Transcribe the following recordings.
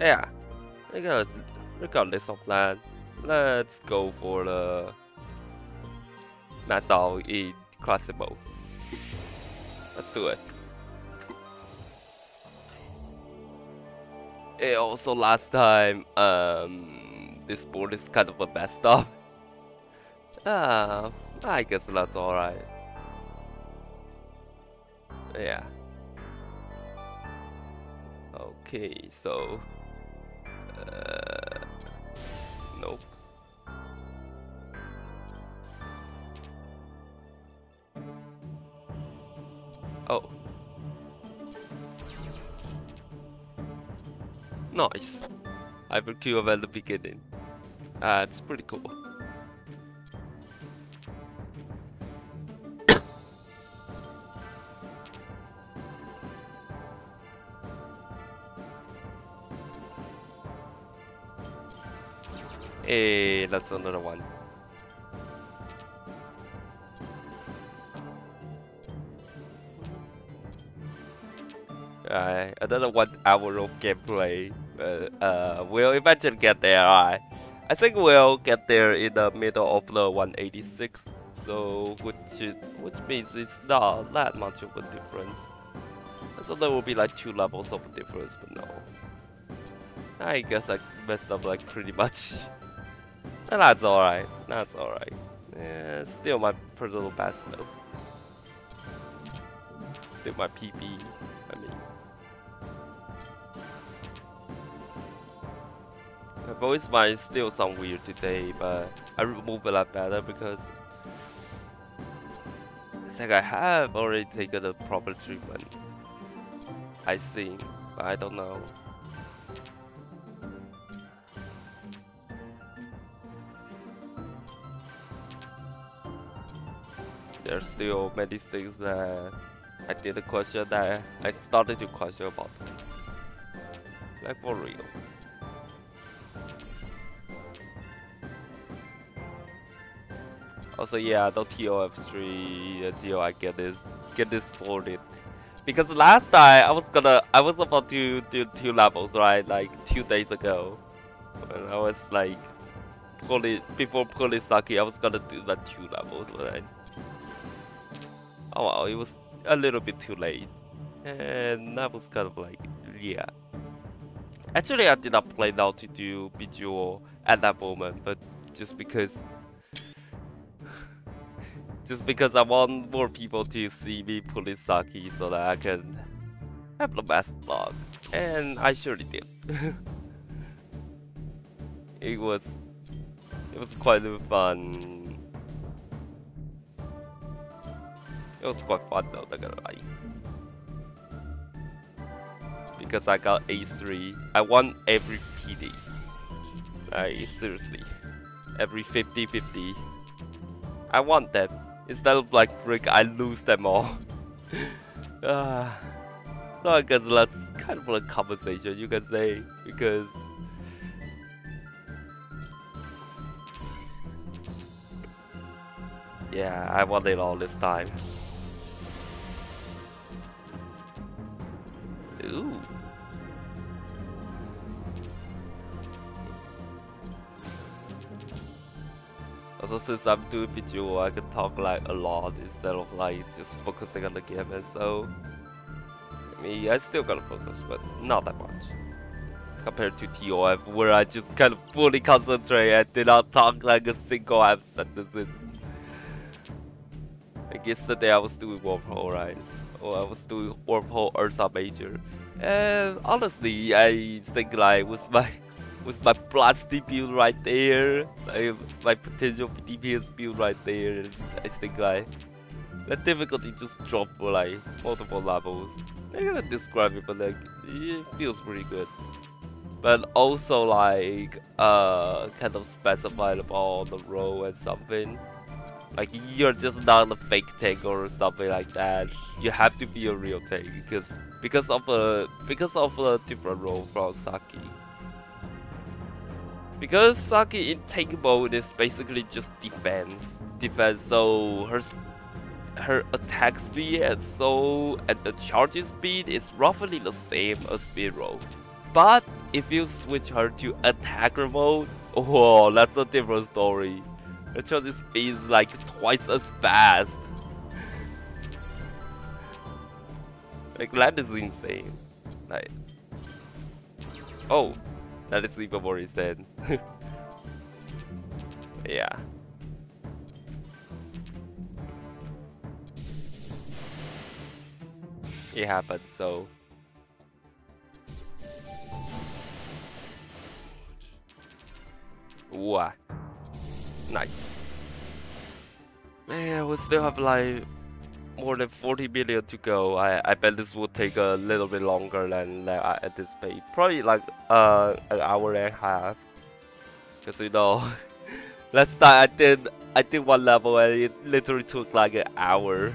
Yeah, regardless of that, let's go for the maxout in classic mode. Let's do it. Also last time, this board is kind of a messed up. I guess that's alright. Yeah. Okay, so nope. Oh. Nice. Hypercube at the beginning. It's pretty cool. Hey, that's another one. Another 1 hour of gameplay. We'll eventually get there. I think we'll get there in the middle of the 186. So which means it's not that much of a difference. So there will be like 2 levels of difference, but no. I guess I messed up like pretty much. And that's alright. That's alright. Yeah, still my personal best though. Still my PB. I mean. My voice might still sound weird today, but I remove a lot better because it's like I have already taken the proper treatment. I think, but I don't know. There's still many things that I didn't question that I started to question about. Like for real. Also, yeah, don't TOF3 until I get this sorted. Because last time I was about to do 2 levels, right? Like 2 days ago, when I was like before Pulisaki, I was gonna do that 2 levels, but oh wow, it was a little bit too late, and that was kind of like, yeah. Actually, I did not plan out to do Bejeweled at that moment, but just because I want more people to see me Pulisaki so that I can have the best luck, and I surely did. It was quite fun. It was quite fun though, not gonna lie. Because I got A3. I won every PD. Like, seriously. Every 50-50. I want them. Instead of like frick, I lose them all. So I guess that's kind of a conversation you can say, because yeah, I won it all this time. Ooh. Also, since I'm doing Bejeweled, I can talk like a lot instead of like just focusing on the game, and so I mean, I still gotta focus, but not that much compared to TOF, where I just kind of fully concentrate and did not talk like a single half sentence. Like yesterday, I was doing Wormhole, right? Or I was doing Wormhole Ursa Major, and honestly, I think like with my Blasty build right there, like my potential DPS build right there, I think like the difficulty just dropped for like multiple levels. I can't describe it, but like it feels pretty good. But also like kind of specified about the role and something. Like you're just not a fake tank or something like that. You have to be a real tank because of a different role from Saki. Because Saki in tank mode is basically just defense, so her attack speed and the charging speed is roughly the same as speed roll. But if you switch her to attacker mode, oh, that's a different story. The charge speed is like twice as fast. Like that is insane. Like, oh, that is even more insane. Yeah. It happened, so. Wow. Nice. Man, we still have like more than 40 million to go. I bet this will take a little bit longer than I anticipate. Probably like an hour and a half. Cause you know, last time I did one level and it literally took like an hour.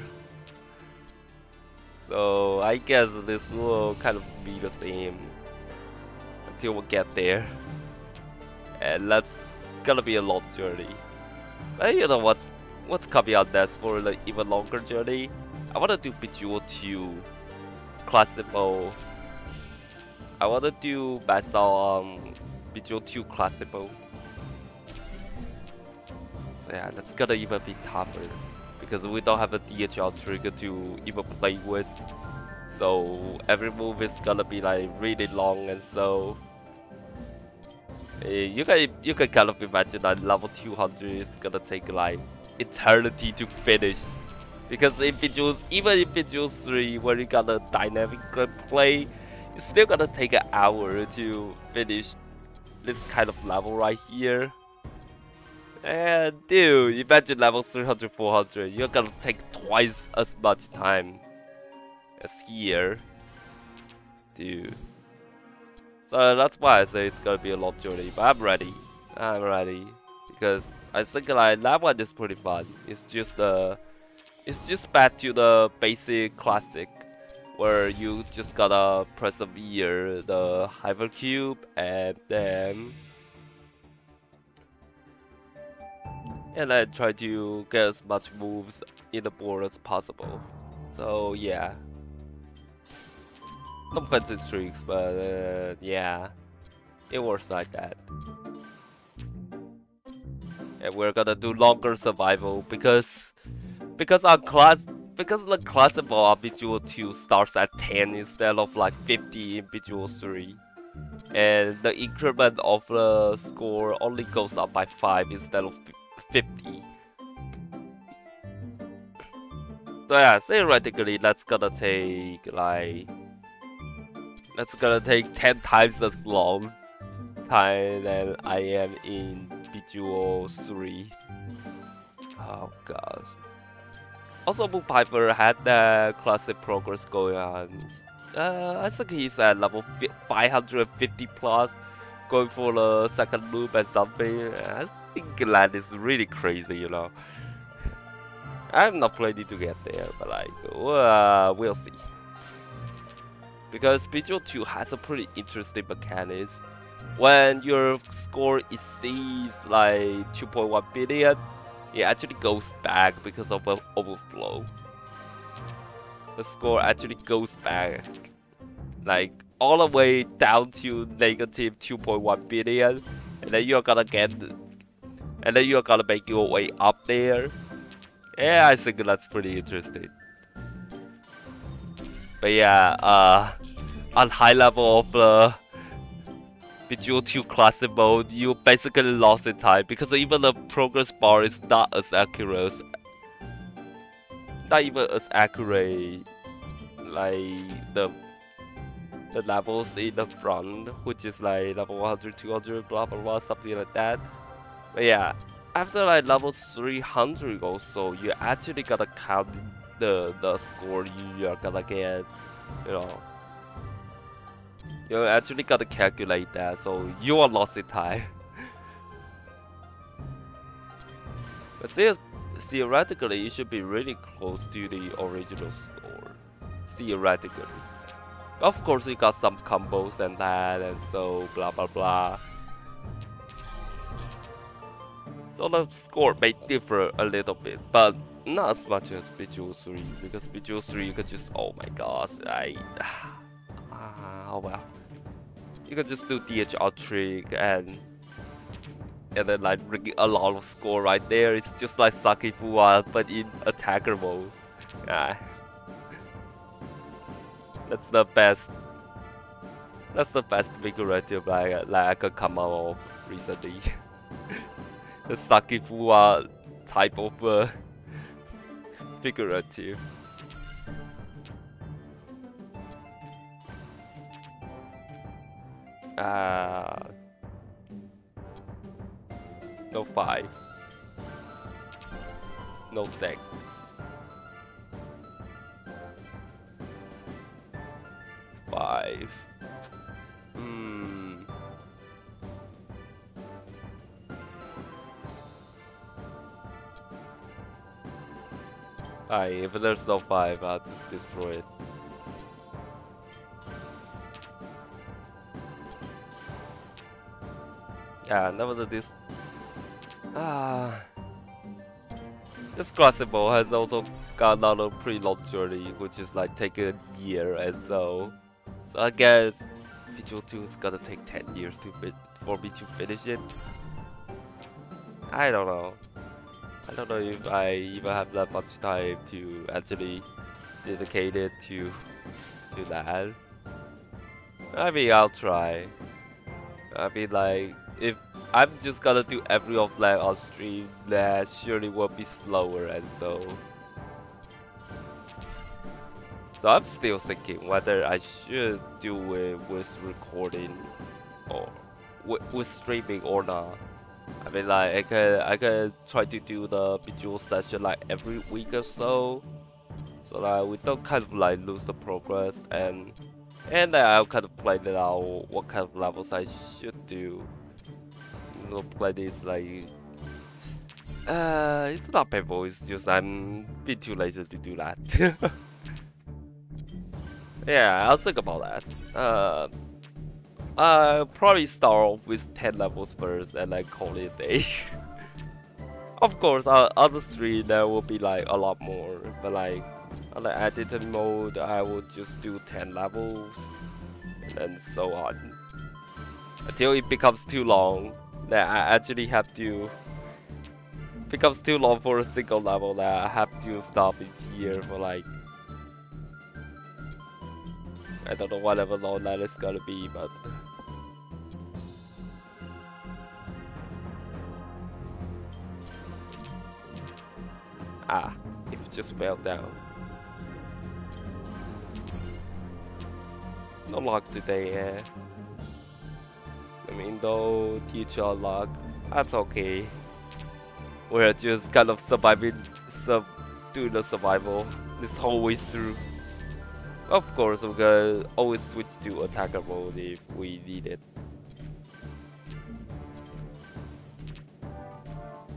So I guess this will kind of be the same until we get there. And that's gonna be a long journey. But you know what's coming out next for an even longer journey? I wanna do Bejeweled 2 Classic mode. I wanna do maxout Bejeweled 2 Classic mode. So yeah, that's gonna even be tougher because we don't have a DHL trigger to even play with. So every move is gonna be like really long, and so you can kind of imagine that level 200 is gonna take like eternity to finish. Because even in Bejeweled 3, where you got a dynamic gameplay, it's still gonna take an hour to finish this kind of level right here. And dude, imagine level 300, 400, you're gonna take twice as much time as here. Dude. So that's why I say it's gonna be a long journey, but I'm ready. I'm ready. Because I think like that one is pretty fun. It's just back to the basic classic where you just gotta persevere the hypercube and then try to get as much moves in the board as possible. So yeah. No fancy tricks, but yeah, it works like that. And we're gonna do longer survival because the classic mode of Bejeweled 2 starts at 10 instead of like 50 in Bejeweled 3. And the increment of the score only goes up by 5 instead of 50. So yeah, theoretically that's gonna take 10 times as long time than I am in Bejeweled 3. Oh gosh. Also, Moon Piper had the classic progress going on. I think he's at level 550 plus, going for the second move and something. I think that is really crazy, you know. I'm not ready to get there, but like, we'll see. Because Bejeweled 2 has a pretty interesting mechanics. When your score exceeds like 2.1 billion, it actually goes back because of an overflow. The score actually goes back, like all the way down to negative 2.1 billion, and then you're gonna make your way up there. Yeah, I think that's pretty interesting. But yeah, on high level of the Bejeweled 2 classic mode, you basically lost in time because even the progress bar is not as accurate. Not even as accurate like the levels in the front, which is like level 100, 200, blah blah blah, something like that. But yeah, after like level 300 also, you actually gotta count the score you are gonna get, you know. You actually gotta calculate that, so you are lost in time. But theoretically, it should be really close to the original score. Theoretically. Of course, you got some combos and that, and so blah blah blah. So the score may differ a little bit, but not as much as Bejeweled 3, because Bejeweled 3 you could just, oh my gosh, oh well. You can just do DHR trick and then like bring a lot of score right there. It's just like Saki Fuwa but in attacker mode. Yeah. That's the best. That's the best figurative like I could come out of recently. The Saki Fuwa type of figurative. No 5. No 6. 5. If there's no 5, I'll just destroy it. Yeah, nevertheless, this classical has also got another pretty long journey, which is like take a year and so. So I guess Bejeweled 2 is gonna take 10 years for me to finish it. I don't know. I don't know if I even have that much time to actually dedicate it to that. I mean, I'll try. I mean, like, if I'm just gonna do every offline on stream, that surely will be slower, and so. So I'm still thinking whether I should do it with recording or with streaming or not. I mean, like I could try to do the Bejeweled session like every week or so that we don't kind of like lose the progress, and then I'll kind of plan it out what kind of levels I should do. You know, play this like it's not painful. It's just I'm a bit too lazy to do that. Yeah, I'll think about that. I'll probably start off with 10 levels first and then call it a day. Of course, on the stream there will be like a lot more, but like on the editor mode I will just do 10 levels and so on. Until it becomes too long, that I actually have to... becomes too long for a single level that I have to stop it here for like... I don't know whatever long that is gonna be, but... it just fell down. No luck today, yeah. I mean, though, teacher luck, that's okay. We're just kind of surviving, doing the survival this whole way through. Of course, we're gonna always switch to attacker mode if we need it.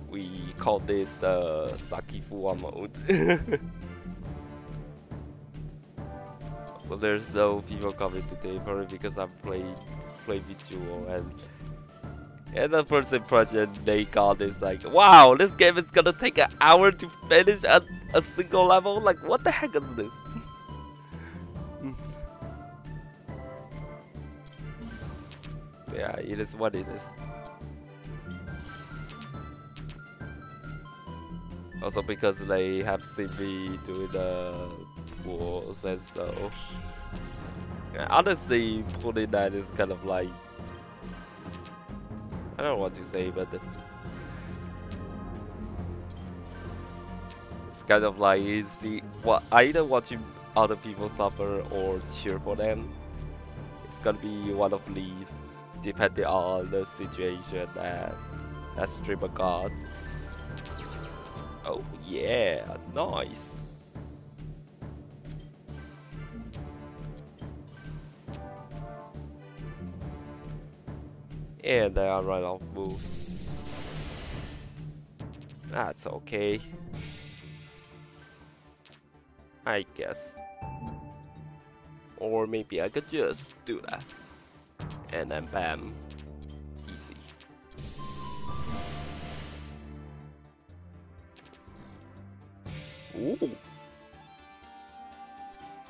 We call this the Saki Fuwa mode. So there's no people coming today, probably because I played Bejeweled, and the first impression they got is like, wow, this game is gonna take an hour to finish a single level. Like, what the heck is this? Yeah, it is what it is. Also because they have seen me doing the tools and so. Yeah, honestly, putting that is kind of like, I don't know what to say, but it's kind of like either watching other people suffer or cheer for them. It's gonna be one of these, depending on the situation that streamer got. Oh yeah, nice. And they are right off move. That's okay, I guess. Or maybe I could just do that. And then bam. Easy. Ooh.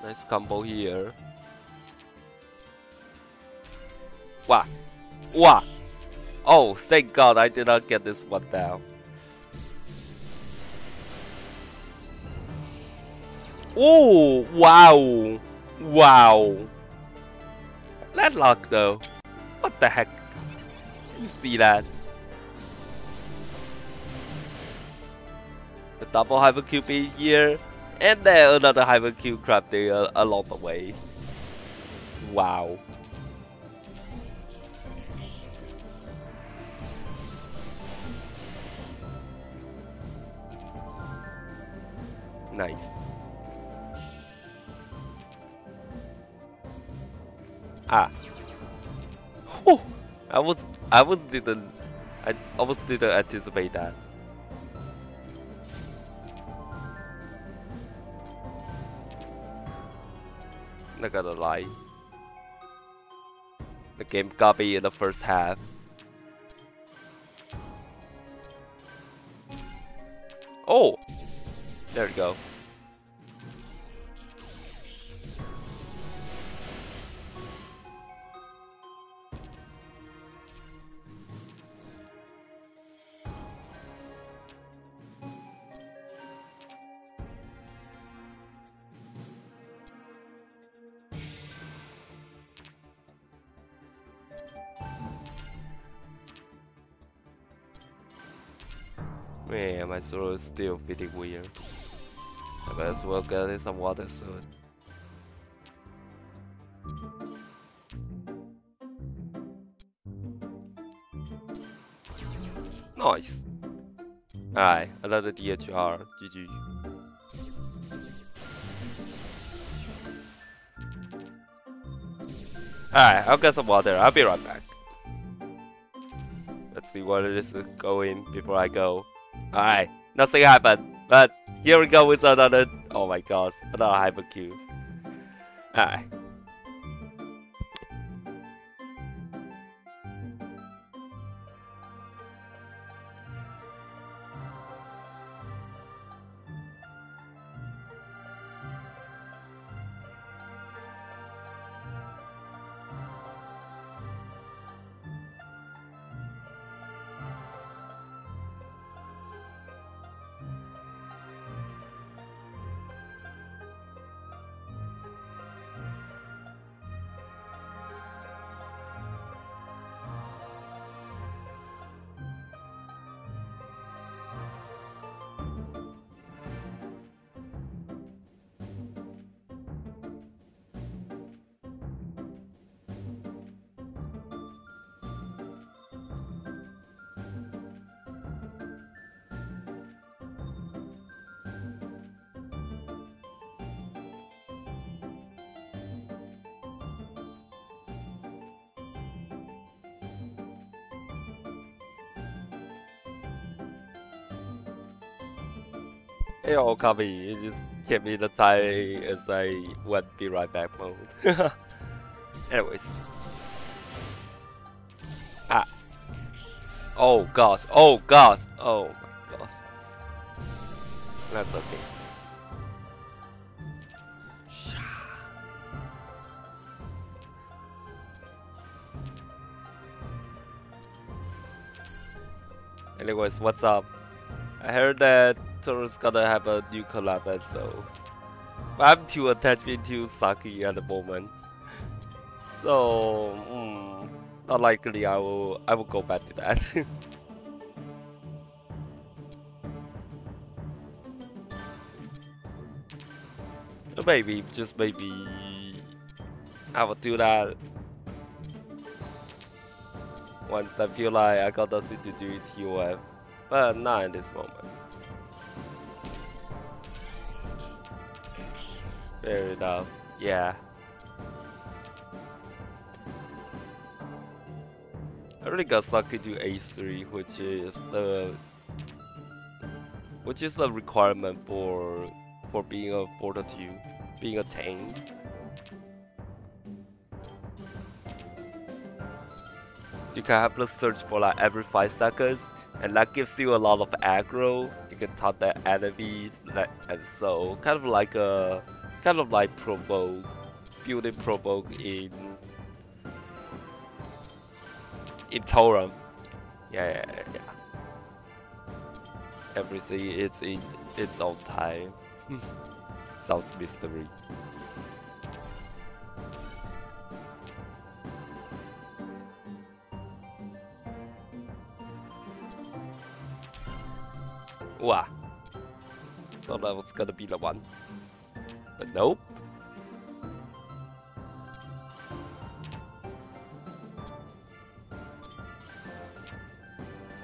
Nice combo here. Wow. Wow. Oh, thank God I did not get this one down. Oh, wow. Wow. That luck though. What the heck? You see that? The double hyper cube in here, and then another hyper cube crafting along the way. Wow. Nice. Ah. Oh, I almost didn't anticipate that. Not gonna lie. The game got me in the first half. Oh! There we go. Man, my solo is still feeling weird. I might as well get some water soon. Nice. Alright, another DHR. GG. Alright, I'll get some water. I'll be right back. Let's see what it is going before I go. Alright, nothing happened. But here we go with another. Oh my gosh, another hyper cube. Alright. Hey, oh, copy. It just kept me the time as I went be right back mode. Anyways. Ah. Oh gosh. Oh gosh. Oh my gosh. That's okay. Anyways, what's up? I heard that Toro's gonna have a new collab, so I'm too attached to Saki at the moment. So, not likely I will go back to that. Maybe, just maybe, I will do that once I feel like I got nothing to do with TOF, but not in this moment. Fair enough, yeah. I really got stuck into A3, which is the requirement for being a fortitude, being a tank. You can have the surge for like every 5 seconds, and that gives you a lot of aggro. You can taunt the enemies, and so kind of like provoke, building provoke in in Torah. Yeah. Everything is in its own time. Sounds mystery. Wow. Thought that was gonna be the one. But nope.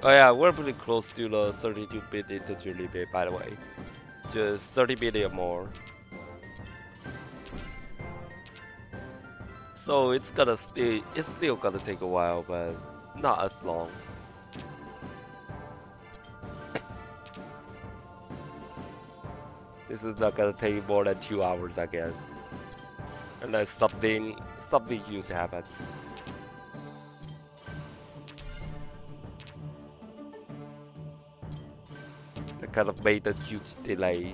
Oh yeah, we're pretty close to the 32-bit integer limit, by the way. Just 30 bit or more. So it's still gonna take a while, but not as long. This is not gonna take more than 2 hours, I guess. Unless something huge happens. That kind of made a huge delay.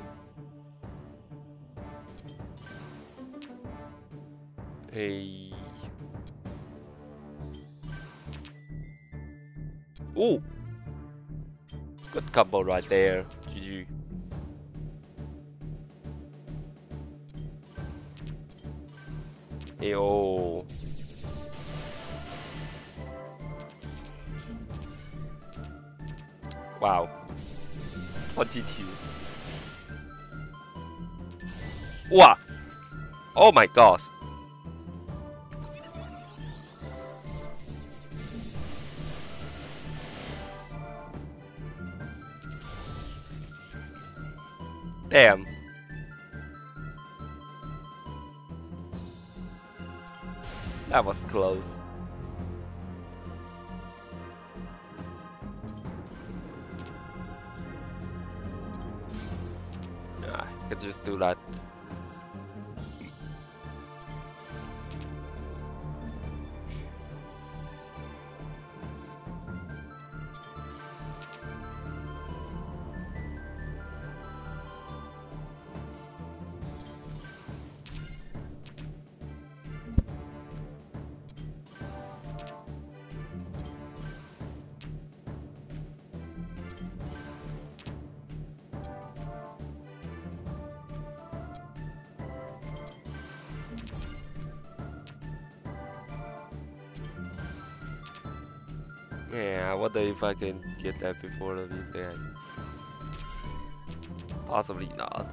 Hey. Ooh! Good combo right there. GG. Yo. Wow. 22. Wow. Oh my gosh. Damn. That was close. I could just do that. Yeah, I wonder if I can get that before the music ends. Possibly not.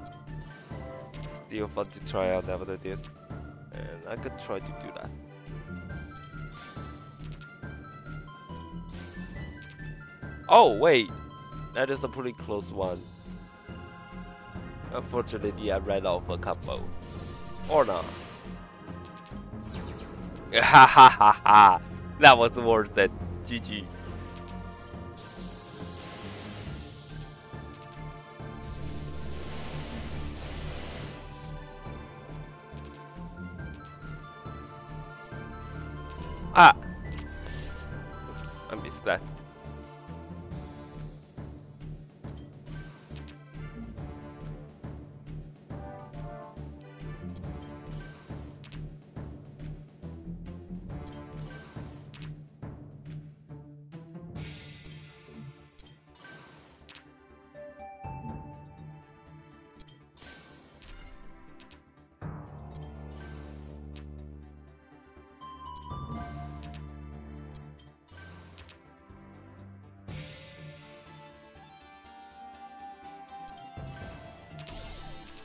Still fun to try out nevertheless. And I could try to do that. Oh wait! That is a pretty close one. Unfortunately, I ran off a combo. Or not. Ha ha ha ha! That was worse than GG. Ah! Oops, I missed that.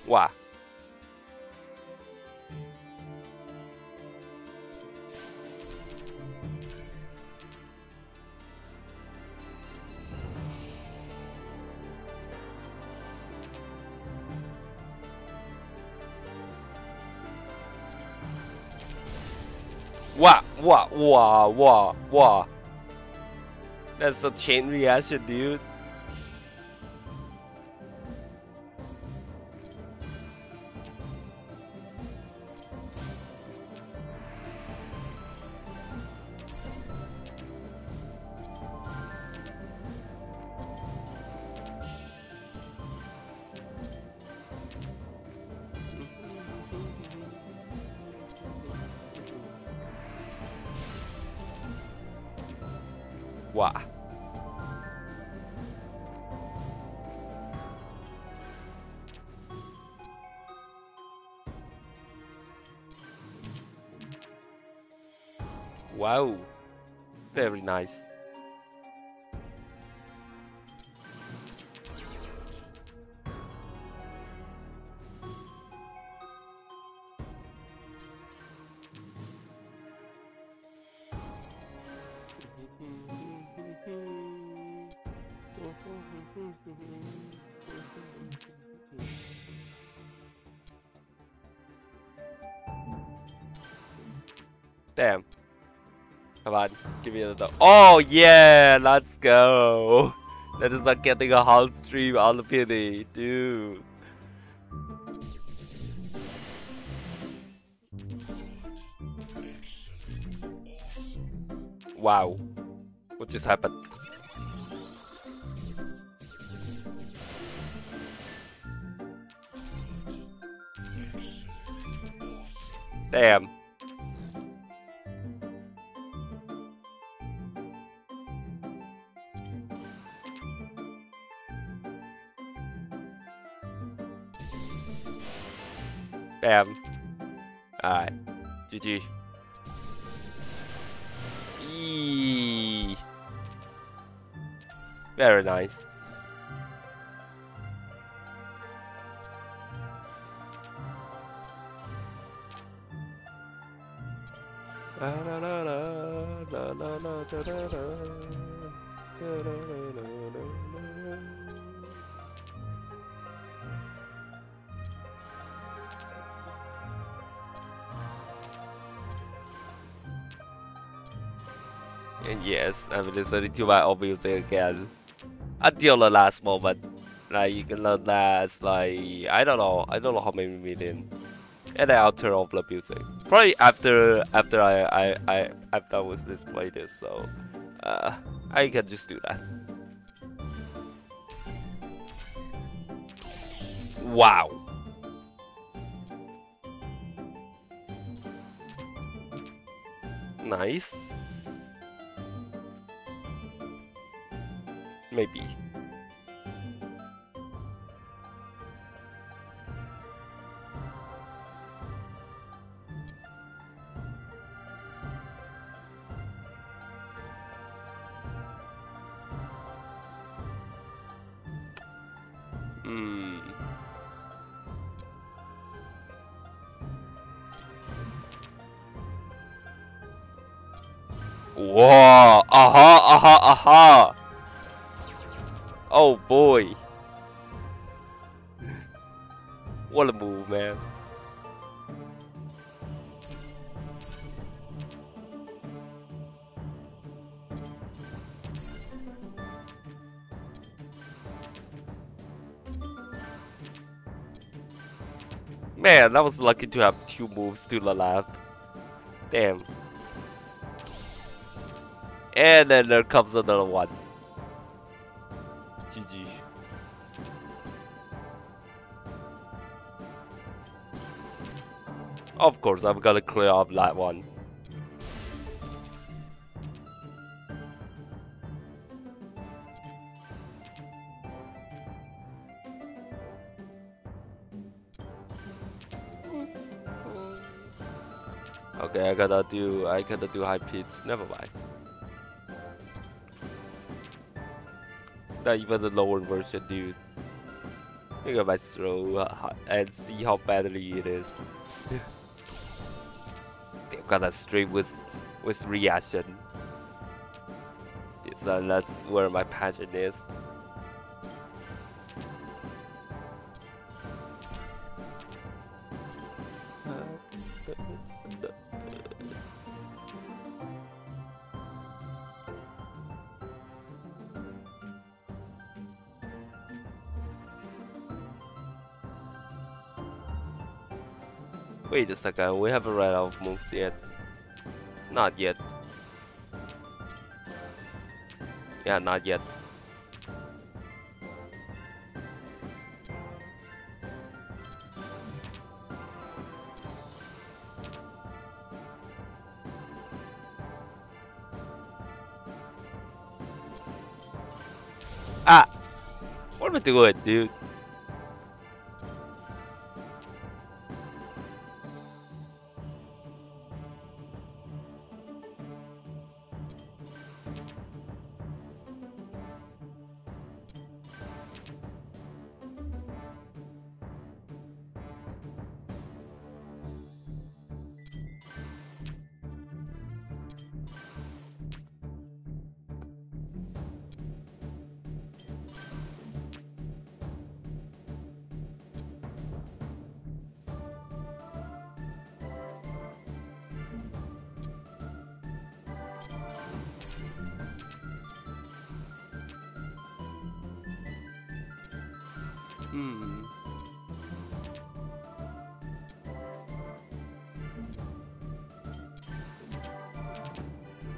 Wow. Wow. That's a chain reaction, dude. Wow. Wow. Very nice. Damn. Come on, give me another. Oh yeah, let's go. That is not getting a whole stream on the pity, dude. Wow. What just happened? Damn. Damn. Alright. GG. Eee. Very nice. And yes, I'm listening to my own music again until the last moment. Like the last, like I don't know how many minutes, and then I'll turn off the music. Probably after I'm done with this playlist, so I can just do that. Wow. Nice. Maybe. Hmm. Whoa! Aha! Aha! Aha! Oh boy! What a move, man! Man, I was lucky to have 2 moves to the left. Damn. And then there comes another one. GG. Of course, I'm gonna clear up that one. Okay, I gotta do high pitch. Never mind. Not even the lower version, dude. Look at my throw and see how badly it is. Still got a stream with reaction. So that's where my passion is. Wait a second, we haven't run out of moves yet. Not yet. Yeah, not yet. What am I doing, dude?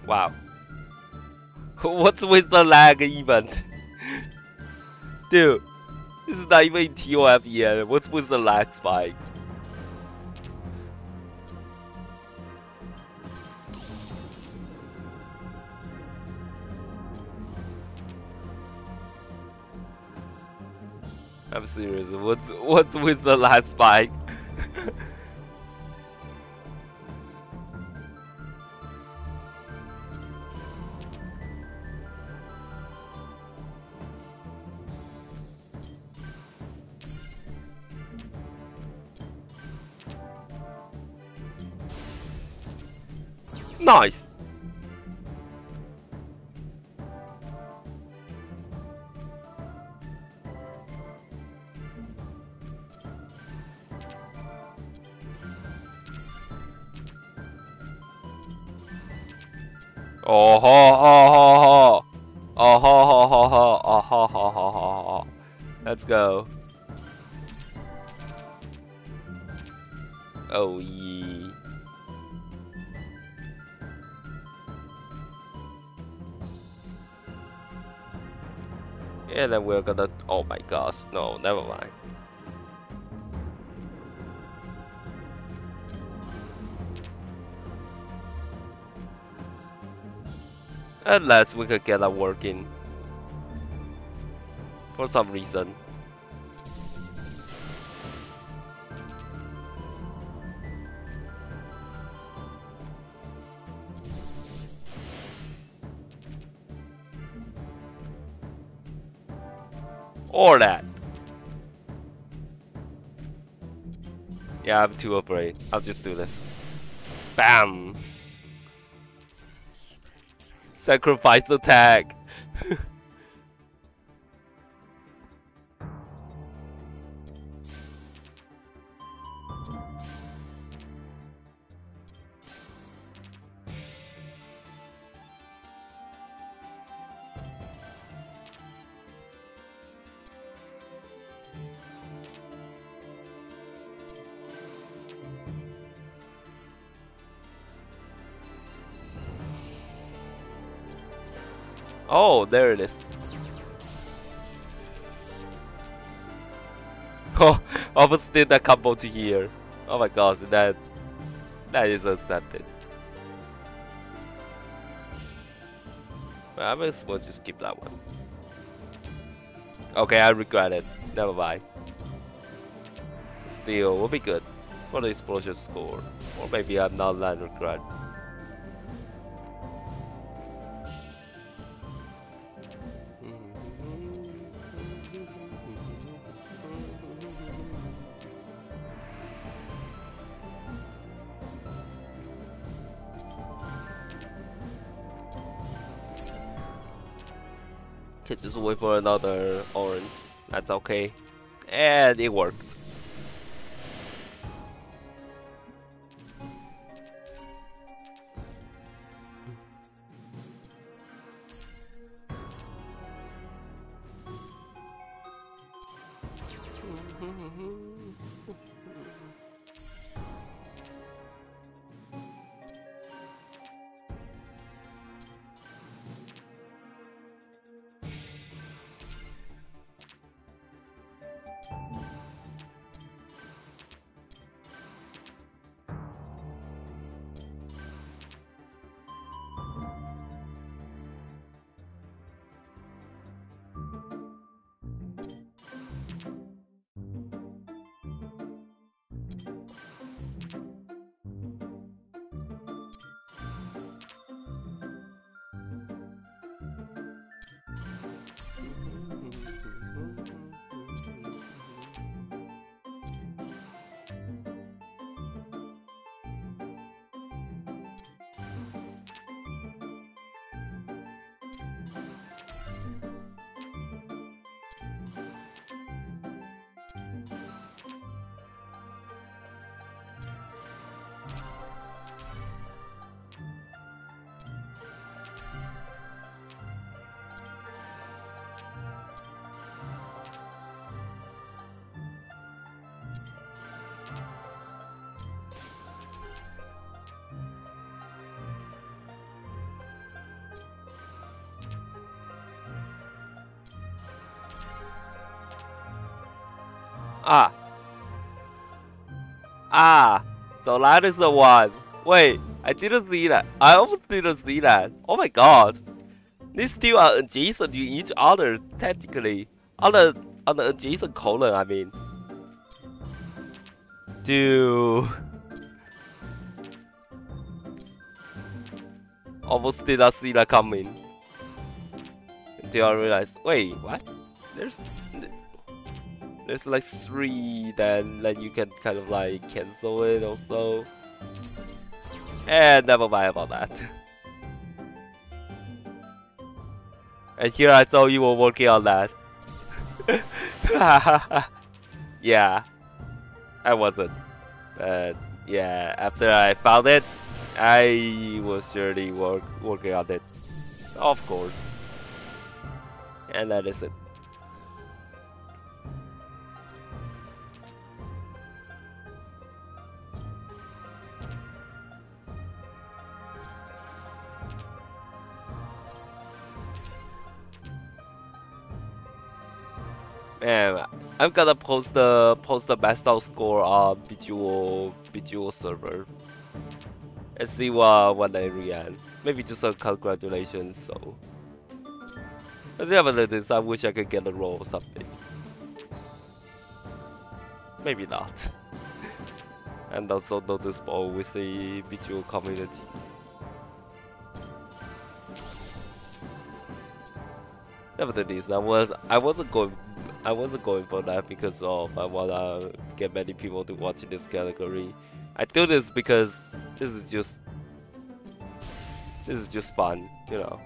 Wow. What's with the lag even? Dude, this is not even TOF yet. What's with the lag spike? I'm serious. What's with the lag spike? Nice. Oh ho ho ho ho. Oh ho ho ho ho. Oh ho ho ho ho ho. Let's go. Oh yeah. And then we're gonna. Oh my gosh. No, never mind. Unless we could get that working. For some reason. Or that. Yeah, I'm too afraid. I'll just do this. Bam! Sacrifice the tag. Oh, there it is. Oh, almost did that combo to here. Oh my gosh, that is accepted. But I might as well just skip that one. Okay, I regret it. Never mind. Still, we'll be good for the explosion score. Or maybe I'm not that regret. Just wait for another orange. That's okay. And it worked. Ah, ah. So that is the one. Wait, I didn't see that. I almost didn't see that. Oh my god. These two are adjacent to each other, technically. On the adjacent column, I mean. Dude. Almost did not see that coming. Until I realized, wait, what? There's like 3, then you can kind of like cancel it also. And never mind about that. And here I saw you were working on that. Yeah, I wasn't. But yeah, after I found it, I was surely working on it. Of course. And that is it. Man, I'm gonna post the maxout score on Bejeweled server and see what they react. Maybe just a congratulations. So, but nevertheless, I wish I could get a role or something. Maybe not. And also noticeable with the Bejeweled community. Nevertheless, I wasn't going for that because of I wanna get many people to watch this category. I do this because this is just fun, you know.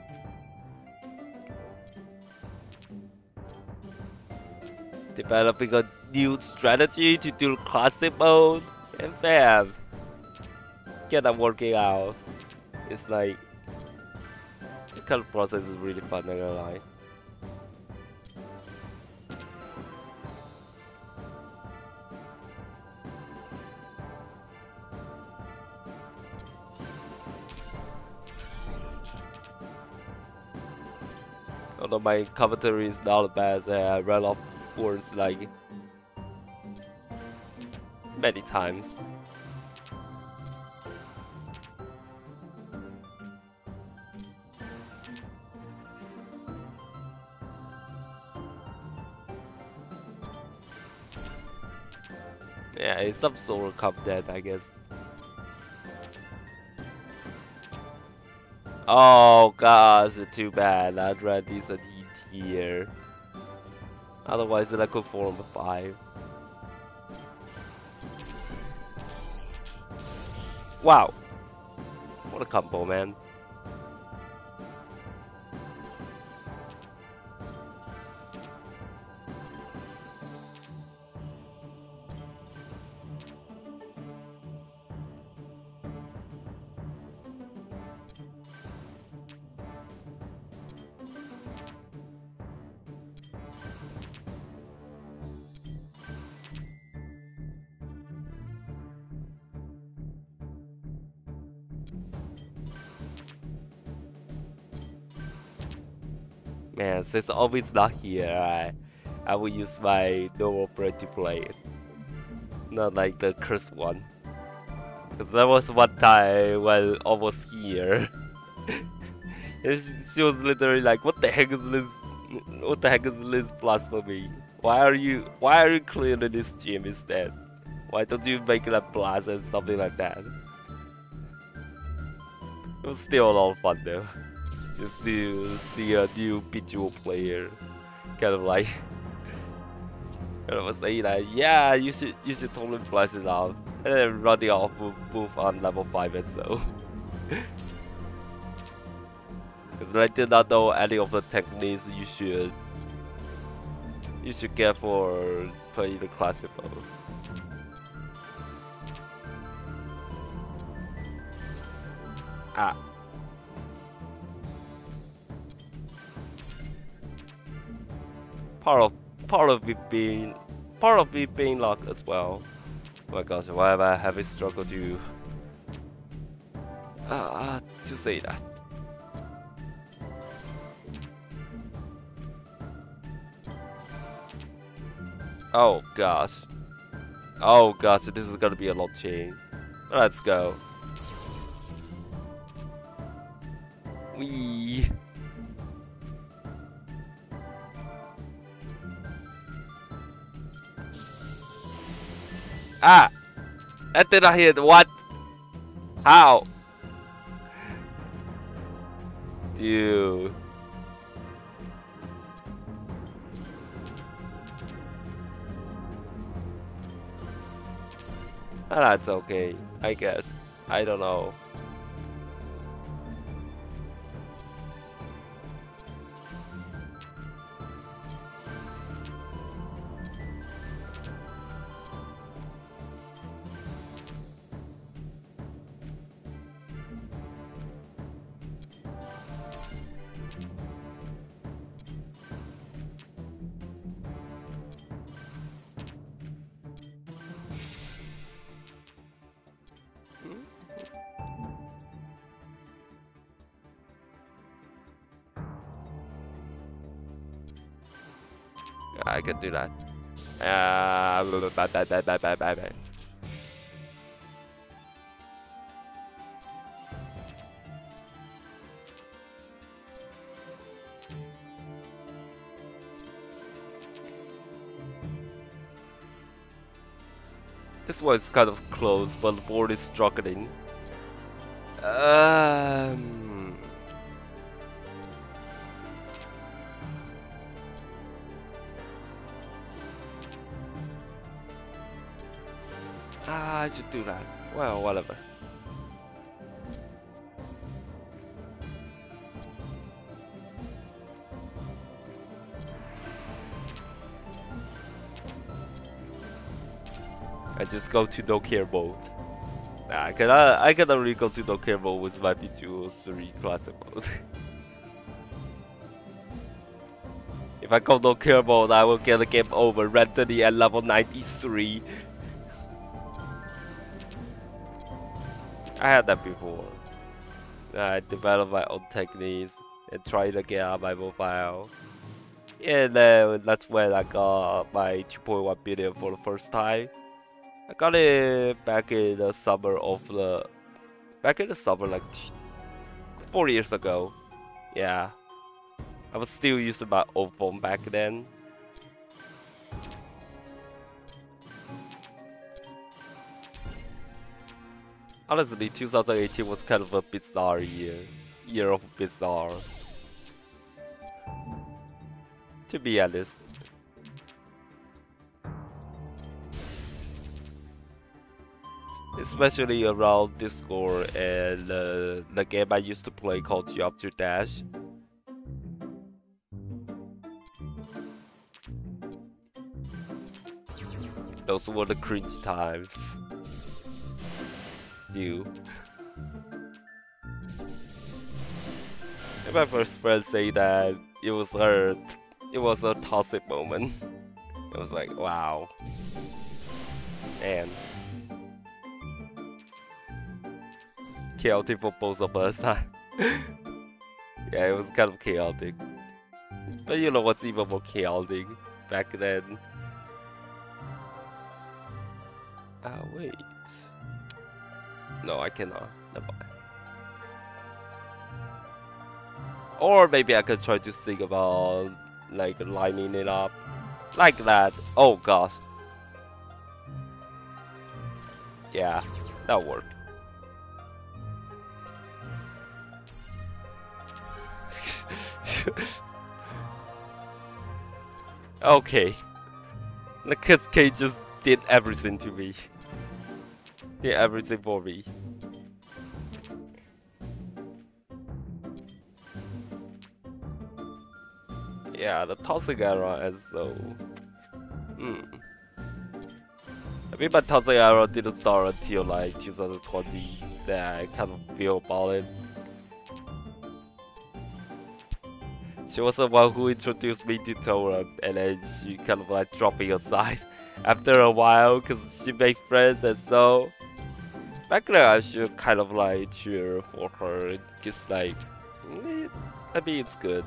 Developing a new strategy to do classic mode, and bam, get that working out. It's like the kind of process is really fun, I'm not gonna lie. Although my commentary is not bad, I ran off words like many times. Yeah, it's some sort of content, I guess. Oh gosh, too bad. I'd rather these at E tier. Otherwise, I could form a 5. Wow, what a combo, man! Man, since Obi's not here, I will use my normal brain to play it. Not like the cursed one. Cause there was one time when almost here. She was literally like, "What the heck is this? What the heck is this blasphemy? Why are you clearing this gym instead? Why don't you make it a blast and something like that?" It was still a lot of fun though. Just to see a new Bejeweled player, kind of like, I was saying like, yeah, you should totally blast it out, and then running off move on level 5 and so. Because I did not know any of the techniques you should get for playing the classic mode. Ah. Part of it being locked as well. Oh my gosh, why am I having struggle to say that? Oh gosh. Oh gosh, this is gonna be a long chain. Let's go. Wee. Ah! That did not hit. What? How? Dude. That's okay, I guess. I don't know. I can do that. Bye. This one is kind of close, but the board is struggling. I should do that. Well, whatever. I just go to no care mode. Nah, I can only go to no care mode with my Bejeweled 3 classic mode. If I go no care mode, I will get a game over randomly at level 93. I had that before. I developed my own techniques and tried to get on my mobile. And then that's when I got my 2.1 billion for the first time. I got it back in the summer like 4 years ago. Yeah. I was still using my old phone back then. Honestly, 2018 was kind of a bizarre year. Year of bizarre. To be honest. Especially around Discord and the game I used to play called Jump to Dash. Those were the cringe times. You. And my first friend say that it was a toxic moment. It was like, wow. And chaotic for both of us. Yeah, it was kind of chaotic. But you know what's even more chaotic back then? Wait. No, I cannot. Never mind. Or maybe I could try to think about like lining it up. Like that. Oh gosh. Yeah, that worked. Okay. The cascade just did everything to me. Did everything for me. Yeah, the toxic era is so... I mean, my toxic era didn't start until like 2020. That I kind of feel about it. She was the one who introduced me to Torah, and then she kind of like dropped me aside after a while because she made friends, and so back then I should kind of like cheer for her. Just like, I mean, it's good.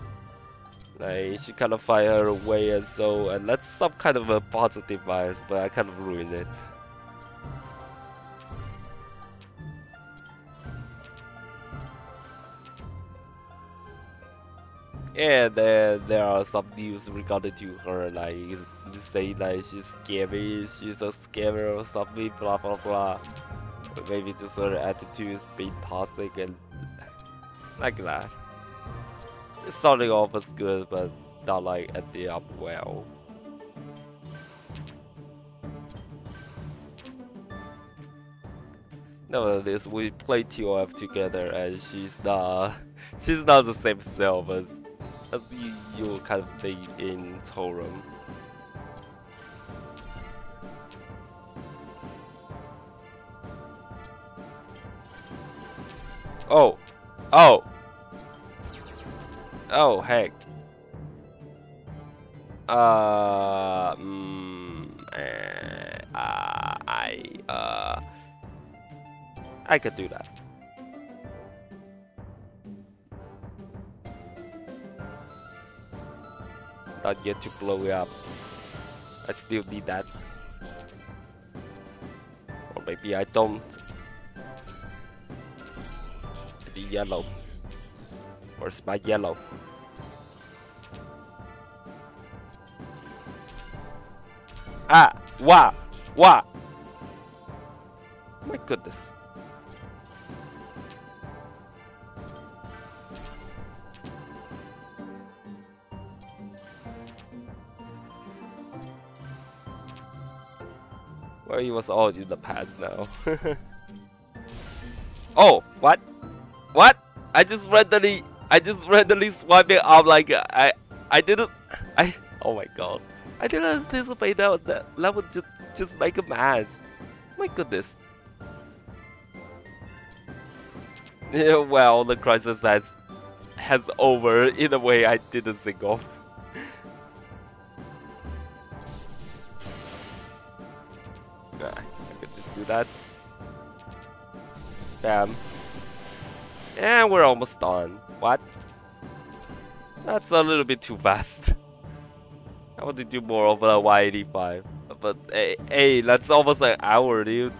Like she kind of find her way and so, and that's some kind of a positive vibes, but I kind of ruined it. And then there are some news regarding to her, like say like she's scammy, she's a scammer or something, blah blah blah. But maybe just her attitude is being toxic and like that. It's starting off as good, but not like ending up well. Nevertheless, we play TOF together, and she's not the same self as you kind of think in Torum. Oh, oh, oh, heck. I could do that. Not yet to blow it up. I still need that. Or maybe I don't. The yellow. Where's my yellow? Ah! Wow! Wow! My goodness. Well, he was all in the past now. Oh, what? What? I just randomly swiping up like I didn't. Oh my god. I didn't anticipate that would just make a match. My goodness. Yeah, well, the crisis has over in a way I didn't think of. I could just do that. Bam. And we're almost done. What? That's a little bit too fast. I want to do more of a Y85. But hey, that's almost an hour, dude.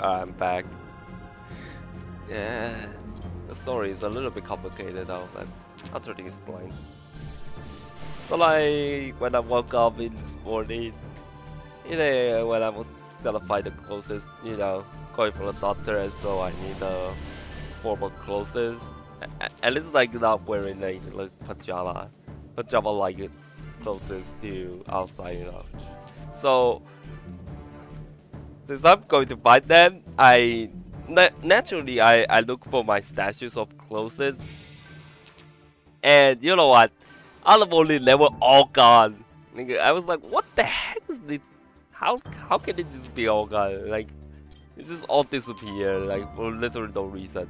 I'm back. Yeah, the story is a little bit complicated though, but I'll try to explain. So like, when I woke up in this morning, you know, when I was gonna find the closest, you know, going for the doctor, and so I need formal clothes. At least like not wearing like pajama like clothes to outside, you know. So since I'm going to buy them, naturally I look for my stashes of clothes, and you know what? All of only they were all gone. Nigga, I was like, what the heck is this? How can it just be all gone? Like, it just all disappear like for literally no reason.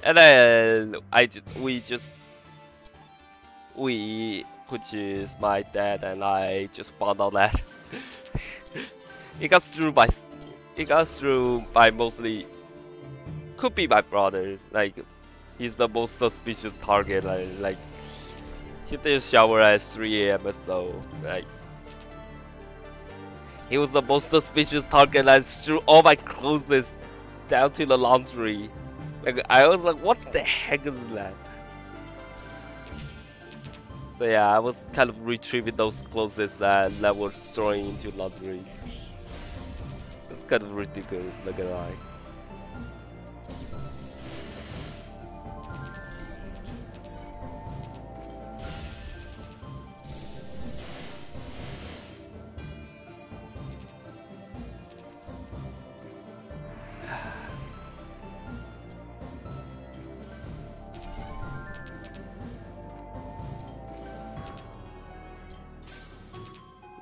And then which is my dad and I just found out that it got through by mostly could be my brother. Like, he's the most suspicious target. Like he did shower at 3 a.m. or so. Like, he was the most suspicious target. Like, threw all my clothes down to the laundry. Like, I was like, what the heck is that? So yeah, I was kind of retrieving those clothes that were thrown into laundry. It's kind of ridiculous, not gonna lie.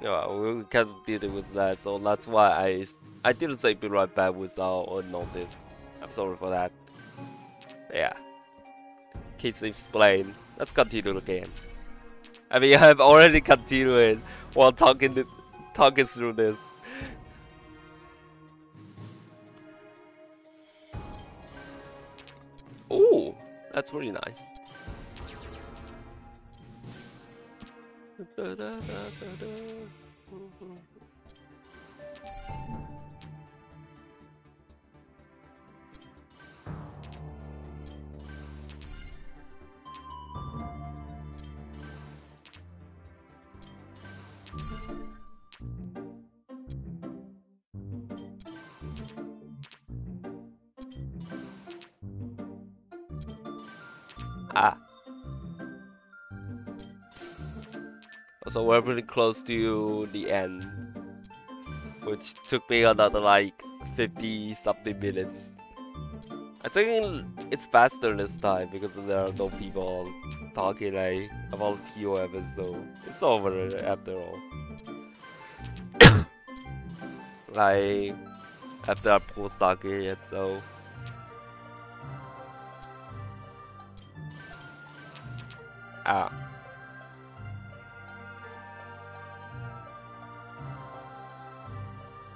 Yeah, we kind of dealing with that, so that's why I didn't say be right back without a notice. I'm sorry for that. Yeah. Case explained. Let's continue the game. I mean, I've already continued while talking through this. Ooh, that's really nice. Ah. So we're pretty close to the end, which took me another like 50 something minutes. I think it's faster this time because there are no people talking like about TOM, so it's over after all. Like, after I pull sake yet, so. Ah.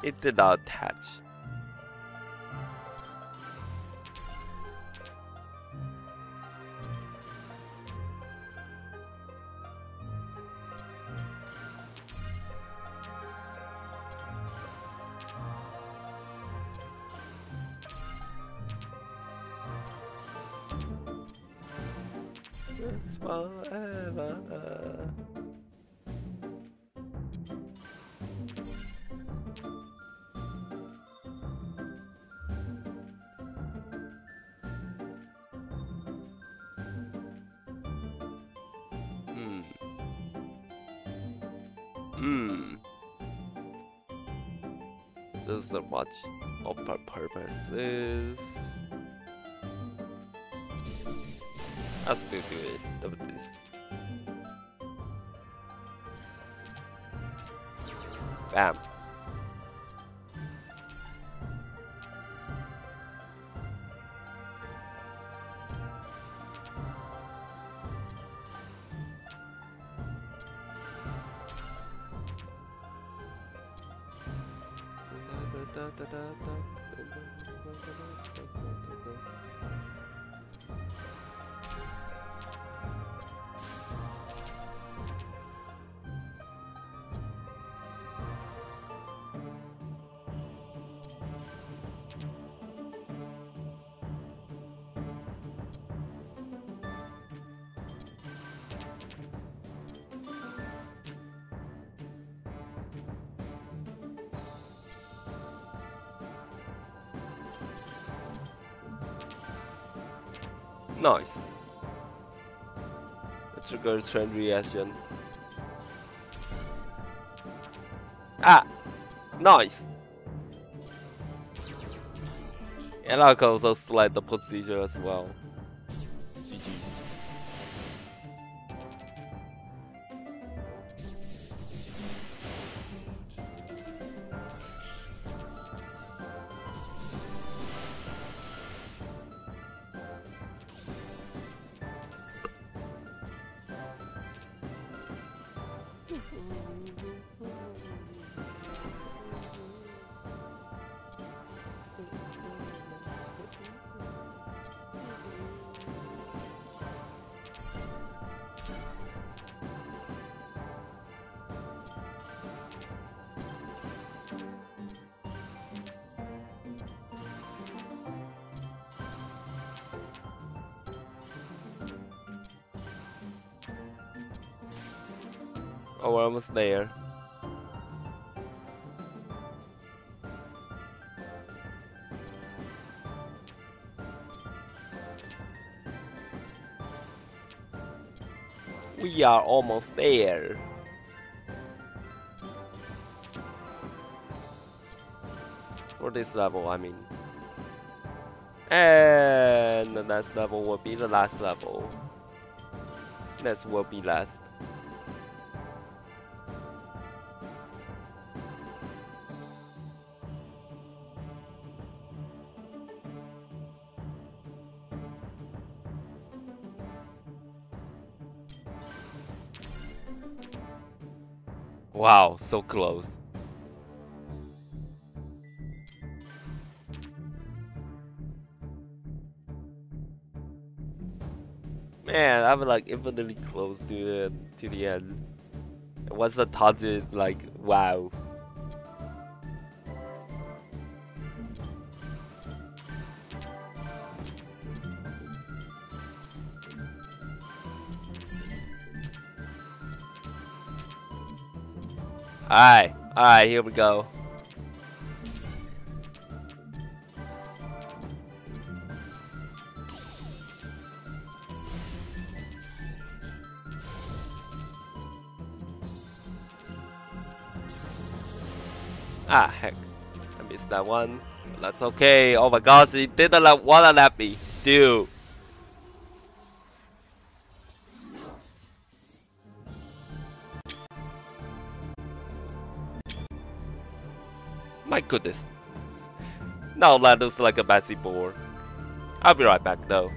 It did not attach. It's forever. There's so much of purposes. I'll still do it with this. Bam. Nice. Trigger chain reaction. Ah! Nice! And I can also slide the position as well. GG. Oh, we're almost there. We are almost there. For this level, I mean. And the next level will be the last level. Next will be last. Wow, so close. Man, I'm like infinitely close to the end. Once the touch is like, wow. Alright, here we go. Ah, heck. I missed that one. But that's okay. Oh my gosh, he didn't wanna let me. Dude. My goodness. Now that looks like a messy board. I'll be right back though.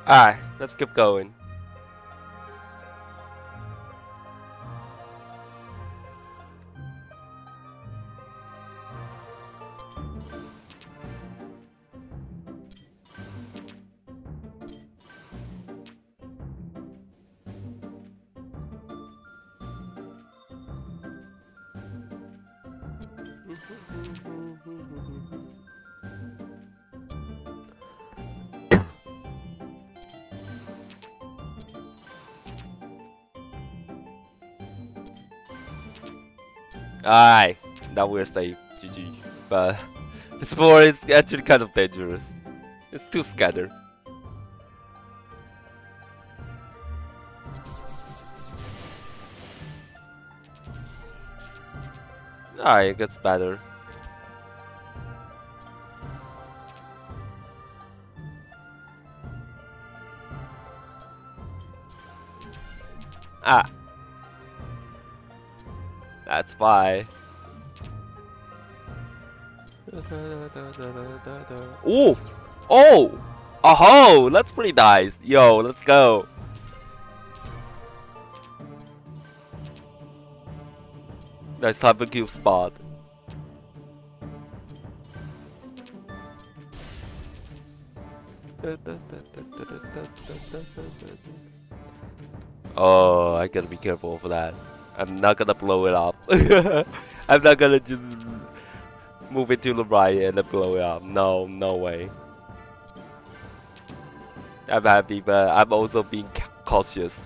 Alright, let's keep going. Alright, now we're safe, GG. But this board is actually kind of dangerous. It's too scattered. Alright, it gets better. Ah. That's why. Ooh! Oh! Oh! That's pretty nice. Yo, let's go. Nice hypercube spot. Oh, I gotta be careful for that. I'm not gonna blow it up. I'm not gonna just move it to the right and then blow it up. No, no way. I'm happy, but I'm also being cautious.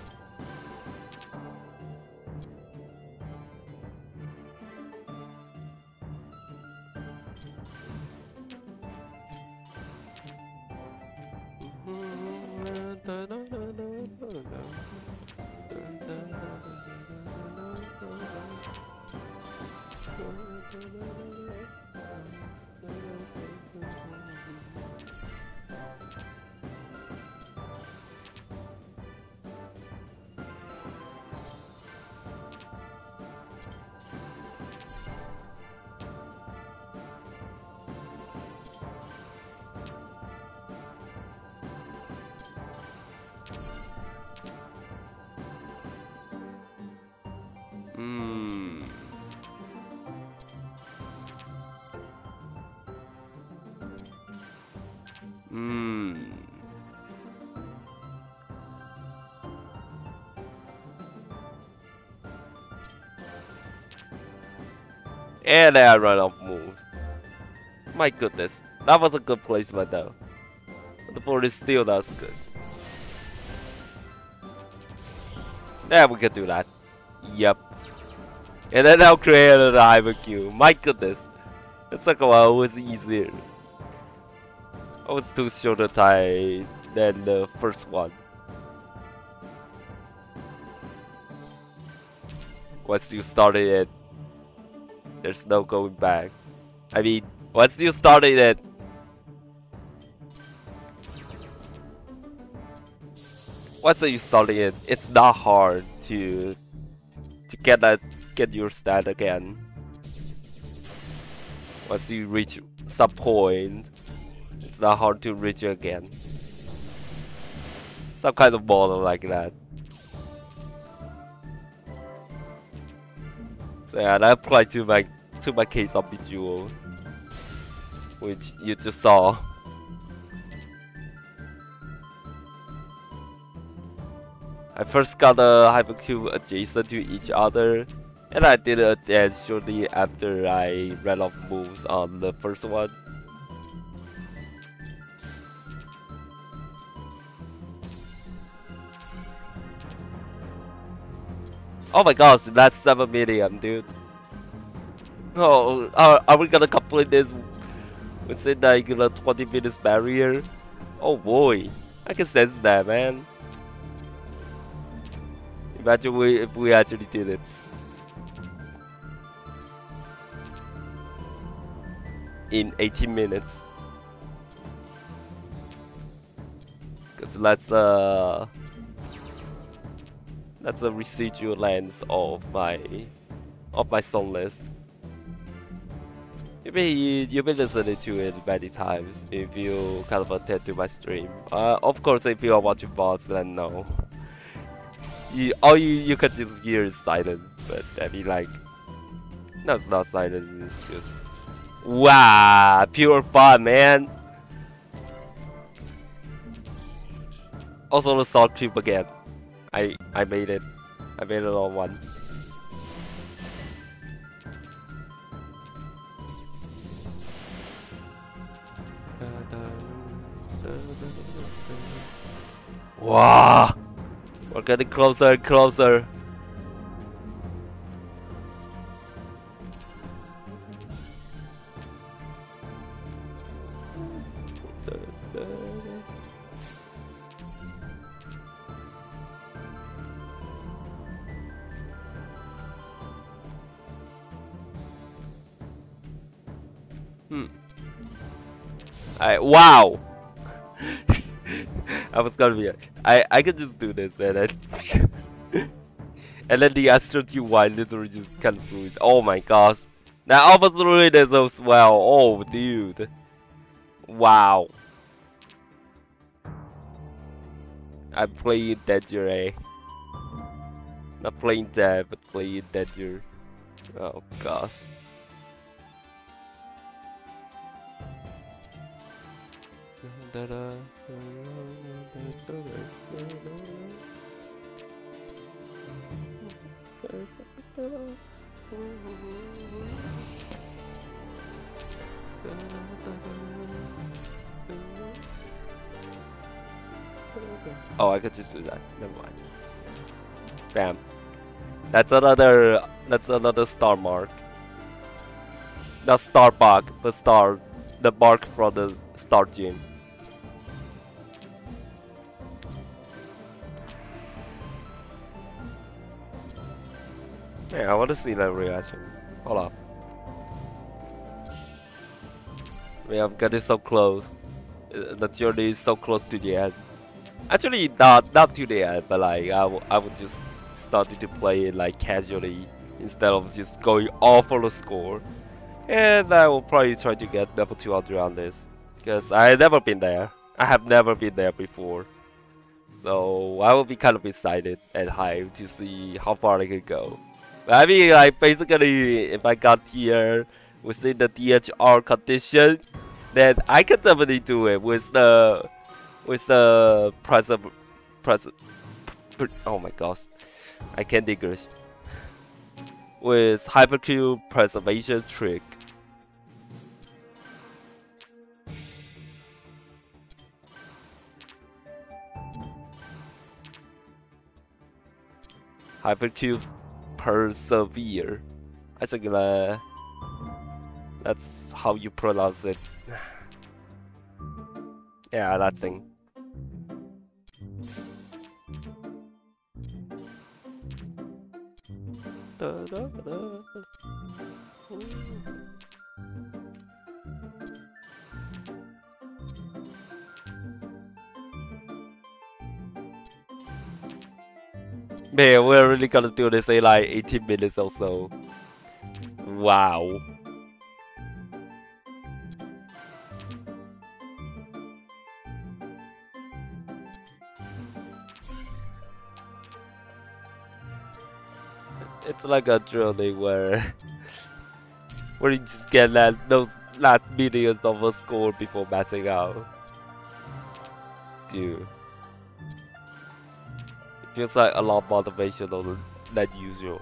And I run off moves. My goodness, that was a good placement though. The board is still not good. Yeah, we can do that. Yep. And then I'll create another hypercube. My goodness. The second one was easier. I was too short a time than the first one. Once you started it, there's no going back. I mean, once you started it, it's not hard to get your stat again. Once you reach some point, it's not hard to reach it again. Some kind of model like that. So yeah, that applied to my case of Bejeweled, which you just saw. I first got a hypercube adjacent to each other, and I did it again shortly after I ran off moves on the first one. Oh my gosh, that's 7 million, dude. Oh, are we gonna complete this within like the 20 minutes barrier? Oh boy, I can sense that, man. Imagine if we actually did it. In 18 minutes. Cause that's a residual length of my song list. You've been listening to it many times if you kind of attend to my stream. Of course, if you are watching bots, then no. All you can just hear is silence, but I mean like, no, it's not silence. It's just wow, pure fun, man. Also the salt cube again. I made it. I made it all one. Wow! We're getting closer and closer. Wow! I was gonna be. I could just do this and then and then the Astro T1 literally just kind of ruined. Oh my gosh! That almost ruined it as well. Oh dude! Wow! I'm playing Danger, eh? Not playing Dead, but playing Danger. Oh gosh! Oh, I could just do that. Never mind. Bam. That's another star mark. Not star bug, but star. The mark from the star gym. Yeah, I want to see that reaction. Hold up. We have getting so close. The journey is so close to the end. Actually, not to the end, but like I would just started to play it like casually instead of just going all for the score. And I will probably try to get level 200 on this because I never been there. I have never been there before. So I will be kind of excited and hyped to see how far I can go. But I mean, like basically, if I got here within the DHR condition, then I can definitely do it with the present. Oh my gosh, I can't English. With hypercube preservation trick. Hypercube persevere. I think that's how you pronounce it. Yeah, that thing. Man, we're really gonna do this in like 18 minutes or so. Wow. It's like a journey where you just get those last millions of a score before maxing out. Dude. It feels like a lot more motivational than usual.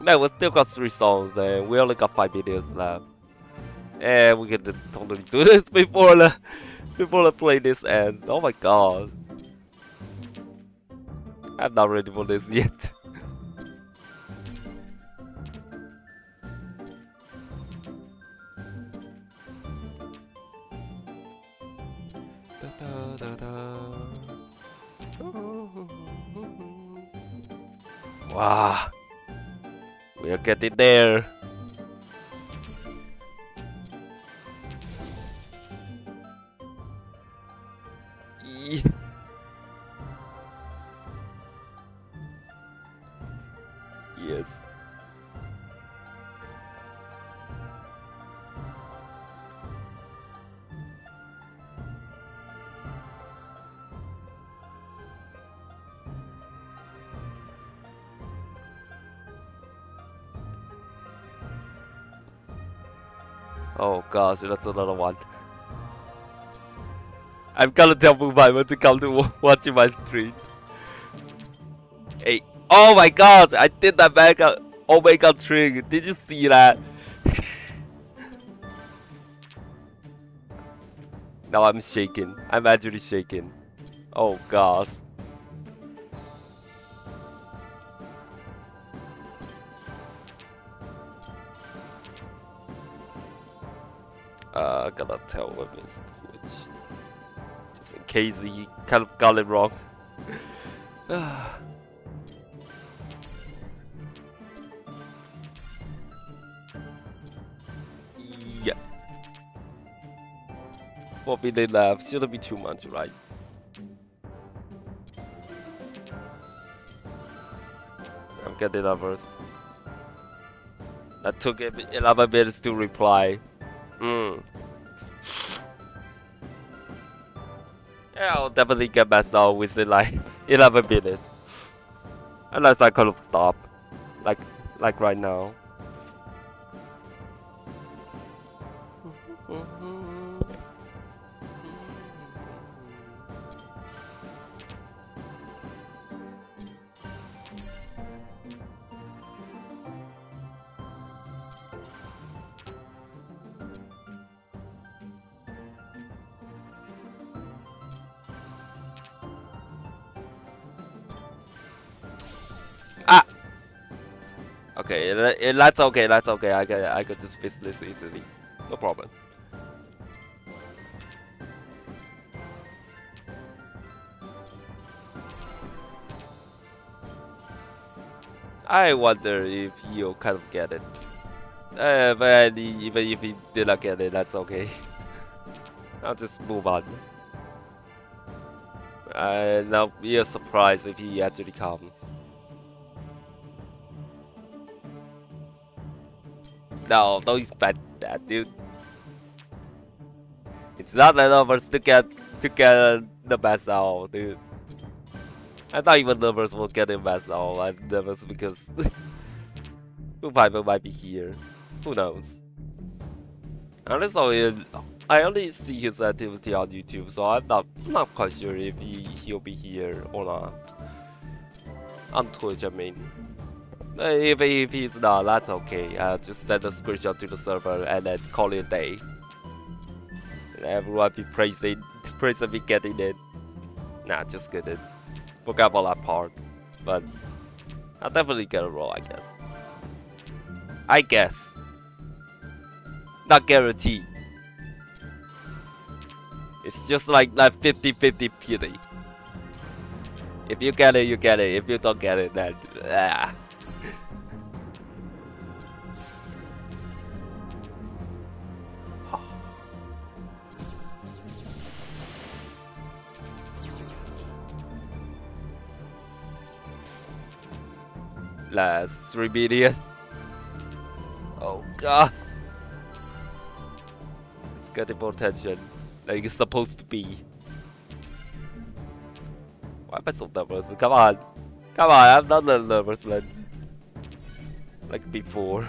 Man, we still got 3 songs, man. We only got 5 minutes left. And we can totally do this before the playlist ends. Oh my god. I'm not ready for this yet. Wow. We are getting there. Yes. Oh gosh, that's another one. I'm gonna tell Moonbaimer to come to watching my stream. Hey, oh my gosh, I did that Omega trick. Did you see that? Now I'm shaking. I'm actually shaking. Oh gosh. I gotta tell him it's Twitch. Just in case he kind of got it wrong. Yeah. 4 minutes left. Shouldn't be too much, right? I'm getting nervous. That took 11 minutes to reply. Yeah, I'll definitely get messed up within like 11 minutes. Unless I kind of stop. Like right now. Okay, that's okay. That's okay. I could just fix this easily. No problem. I wonder if he'll kind of get it. But even if he did not get it, that's okay. I'll just move on. Now be a surprise if he actually comes. No, don't expect that, dude. It's not enough for us to get the best out, dude. I'm not even nervous for getting best out. I'm nervous because Piper might be here. Who knows? Honestly, I only see his activity on YouTube, so I'm not quite sure if he'll be here or not. On Twitch, I mean. If he's not, that's okay. I'll just send a screenshot to the server and then call it a day. And everyone be praising me getting it. Nah, just kidding. Forgot about that part. But I'll definitely get a roll, I guess. I guess. Not guaranteed. It's just like that 50-50 pity. If you get it, you get it. If you don't get it, then Last 3 million. Oh god. It's getting more tension. Like it's supposed to be. Why am I so nervous? Come on. Come on, I'm not that nervous like before.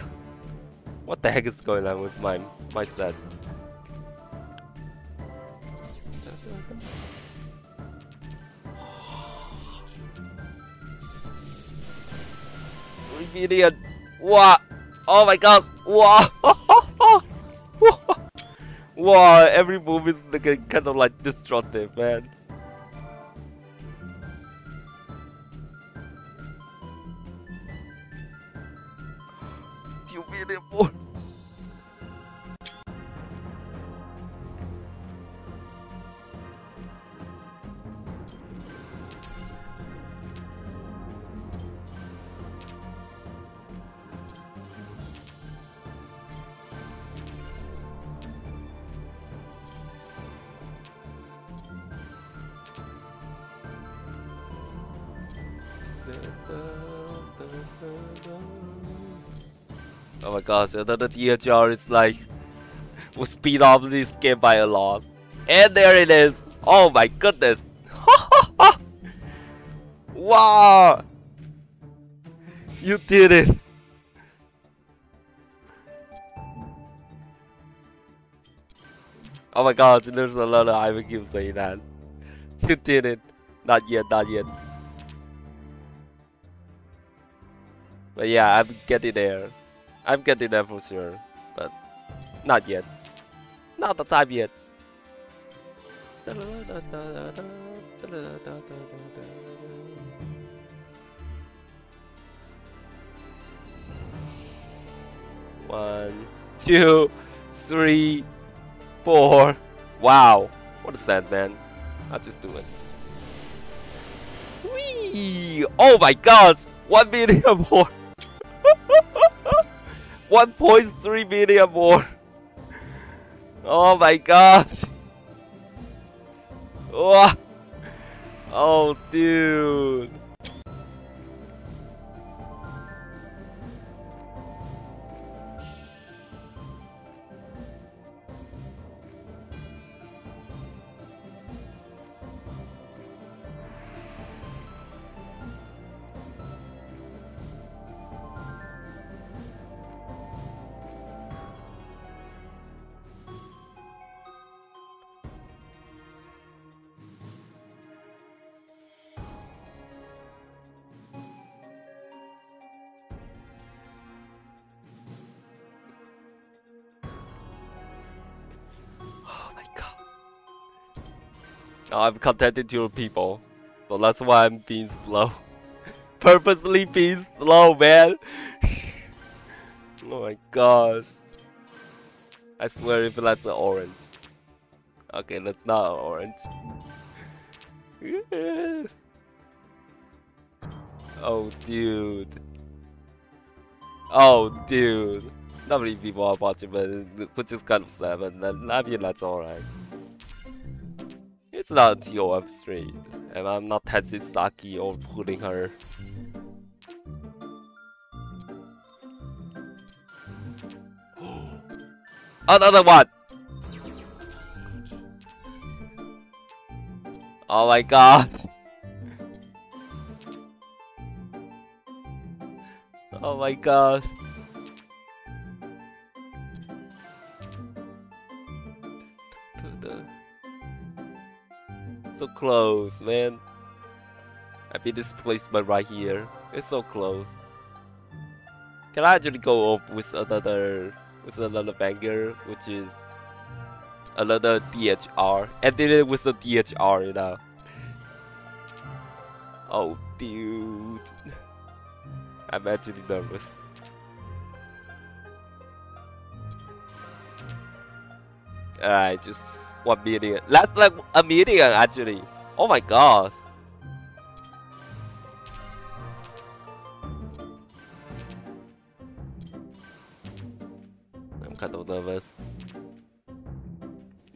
What the heck is going on with my set? Million. Wow. Oh my gosh. Wow. Wow. Every move is like, kind of like destructive, man. 2 million more. Oh my gosh, another DHR is like will speed up this game by a lot. And there it is! Oh my goodness! Wow! You did it! Oh my gosh, there's a lot of Ivan keep saying that. You did it! Not yet, not yet. But yeah, I'm getting there. I'm getting there for sure, but not yet. Not the time yet. One, two, three, four. Wow, what is that, man? I'll just do it. Whee! Oh my gosh, 1 million more. 1.3 million more. Oh my gosh. Oh, oh dude. I'm contented to people, so that's why I'm being slow. Purposely being slow, man. Oh my gosh. I swear if that's an orange. Okay, that's not an orange. Oh dude. Oh dude. Not many people are watching, but which is kind of sad, but I mean that's alright. It's not TOF straight, and I'm not testing Saki or pulling her. Another one! Oh my gosh! Oh my gosh! So close, man. I mean this placement right here. It's so close. Can I actually go up with another banger, which is another DHR? And did it with the DHR, you know. Oh dude. I'm actually nervous. Alright, just 1 million. That's like a million actually. Oh my gosh. I'm kind of nervous.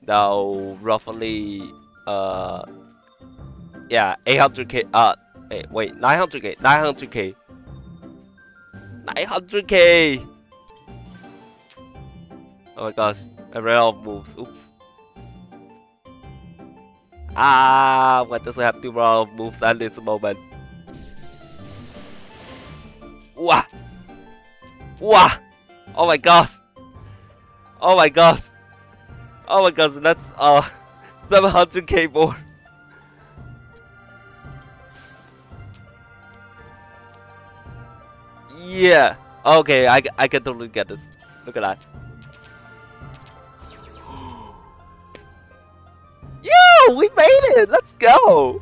Now roughly yeah, 800k wait, 900k 900k. Oh my gosh, I ran out of moves. Oops. Ah, what does I have to run out of moves at this moment? Wah! Wah! Oh my gosh! Oh my gosh! Oh my gosh, that's 700k more. Yeah. Okay, I can totally get this. Look at that. Yo, we made it! Let's go!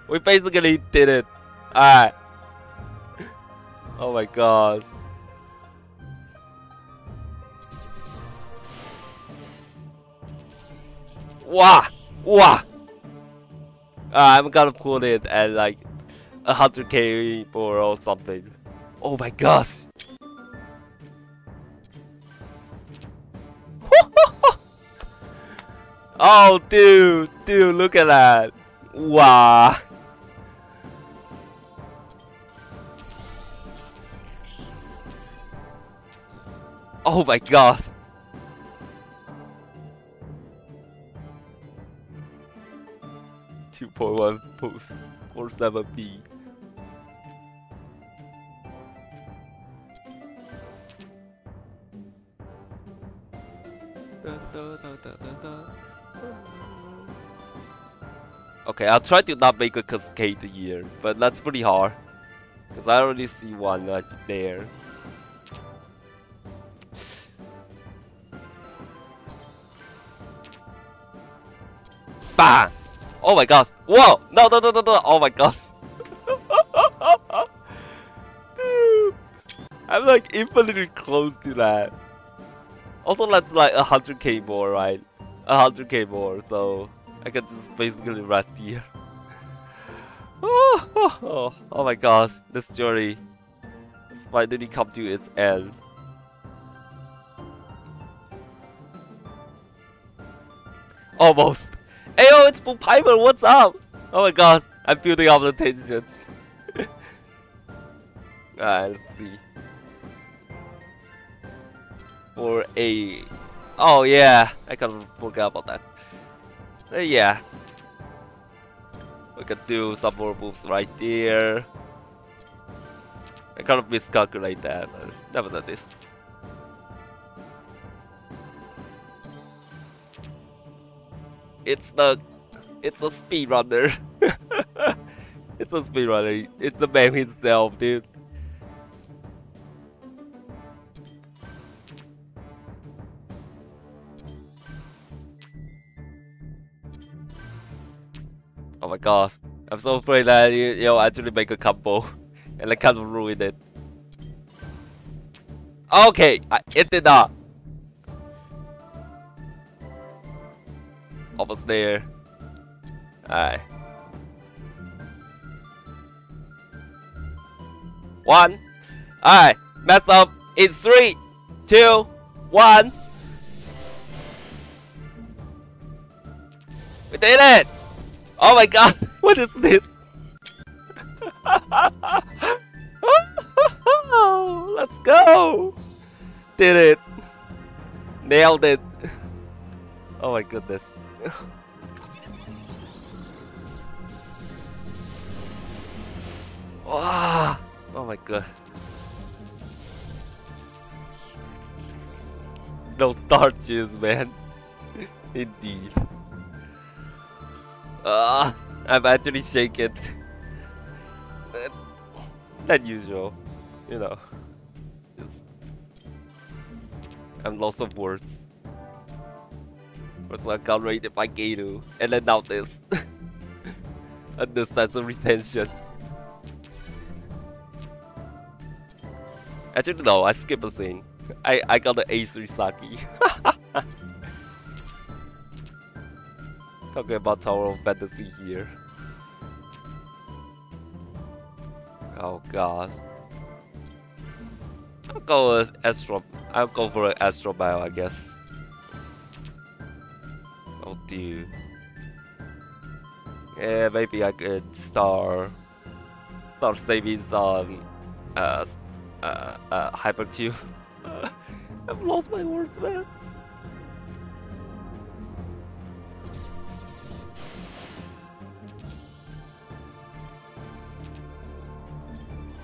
We basically did it. Alright. Oh my gosh. Wah! Wah! I'm gonna pull it at like 100k more or something. Oh my gosh! Oh dude, look at that! Wow! Oh my gosh! 2.1 post 47B. Okay, I'll try to not make a cascade here, but that's pretty hard. Because I already see one right there. Bang! Oh my gosh! Whoa! No! Oh my gosh! Dude, I'm like infinitely close to that. Also, that's like 100k more, right? 100k more, so I can just basically rest here. Oh my gosh, this journey has finally come to its end. Almost. Ayo, it's Full Piper, what's up? Oh my gosh, I'm building up the tension. Alright, let's see. For a... Oh yeah, I kind of forgot about that. Yeah. We can do some more moves right there. I kind of miscalculate that, but nevertheless. It's a speedrunner. It's a speedrunner. It's the man himself, dude. Oh my gosh. I'm so afraid that you'll actually make a combo. and I kind of ruined it. Okay, it did not. Almost there. Alright. 1. Alright, mess up in 3, 2, 1. We did it! Oh my god, what is this? Let's go! Did it! Nailed it! Oh my goodness. Wow. Oh my god. No starches, man. Indeed. I'm actually shaken. Not usual, you know. Just, I'm lost of words. First I got raided by Gato, and then now this. Unnecessary tension. Actually no, I skipped a thing. I got the A3 Saki. Talking about Tower of Fantasy here. Oh god. I'll go with Astro. I'll go for an Astro Bio, I guess. Oh dude. Yeah, maybe I could start saving some Hypercube. I've lost my words, man.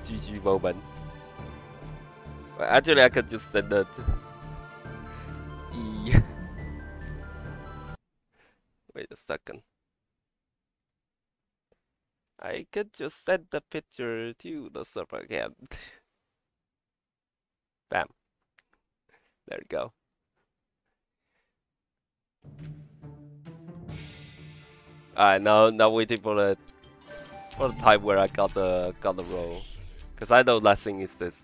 GG moment. Well, actually, I could just send it. E. Wait a second. I could just send the picture to the server again. Bam. There you go. Alright, now waiting for the time where I got the roll. Cause I know last thing is this.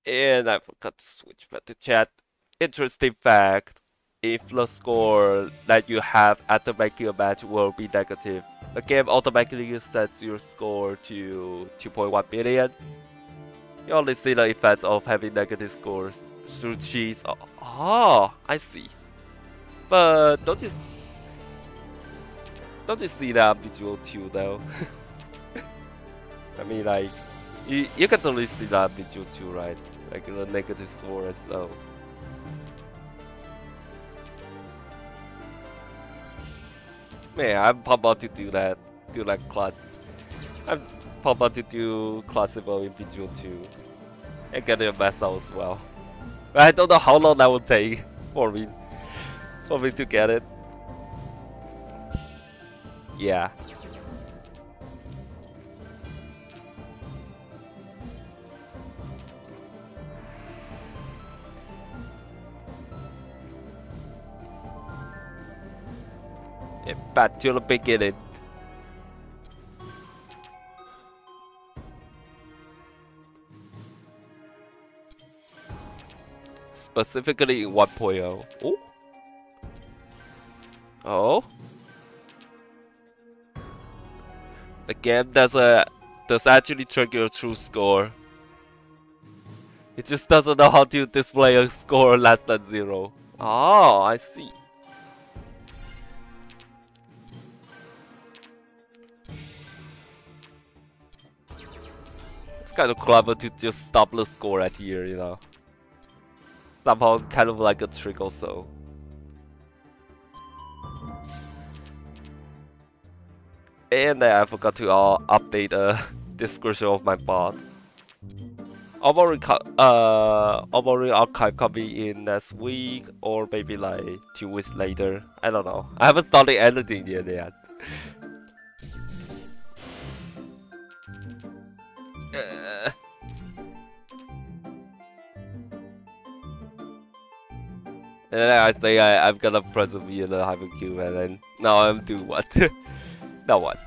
And I forgot to switch back to chat. Interesting fact. If the score that you have after making a match will be negative, the game automatically sets your score to 2.1 billion. You only see the effects of having negative scores through cheats. Oh, I see. But don't you see that Bejeweled too though? I mean, like you can totally see that Bejeweled too, right? Like the negative score, so. Man, I'm pumped out to do that class. I'm pumped out to do classical in Bejeweled too. And get a maxout as well. But I don't know how long that will take for me to get it. Yeah. Back to the beginning. Specifically in 1.0. Oh. Oh. The game does actually trigger a true score. It just doesn't know how to display a score less than 0. Oh, I see. It's kind of clever to just stop the score at here, you know. Somehow kind of like a trick also. And I forgot to update the description of my bot. Armory archive coming in next week or maybe like 2 weeks later. I don't know. I haven't started anything yet. And then I think I'm gonna persevere the Hypercube and then now I'm doing what? Now what?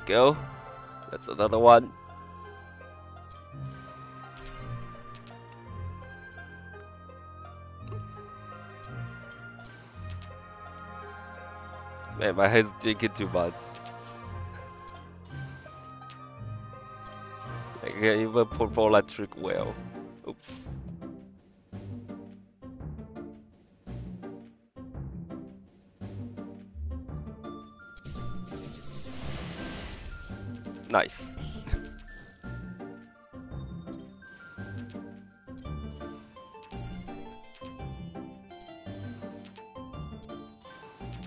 go. That's another one. Man, my head's drinking too much. I can't even perform that trick well. Oops. Nice.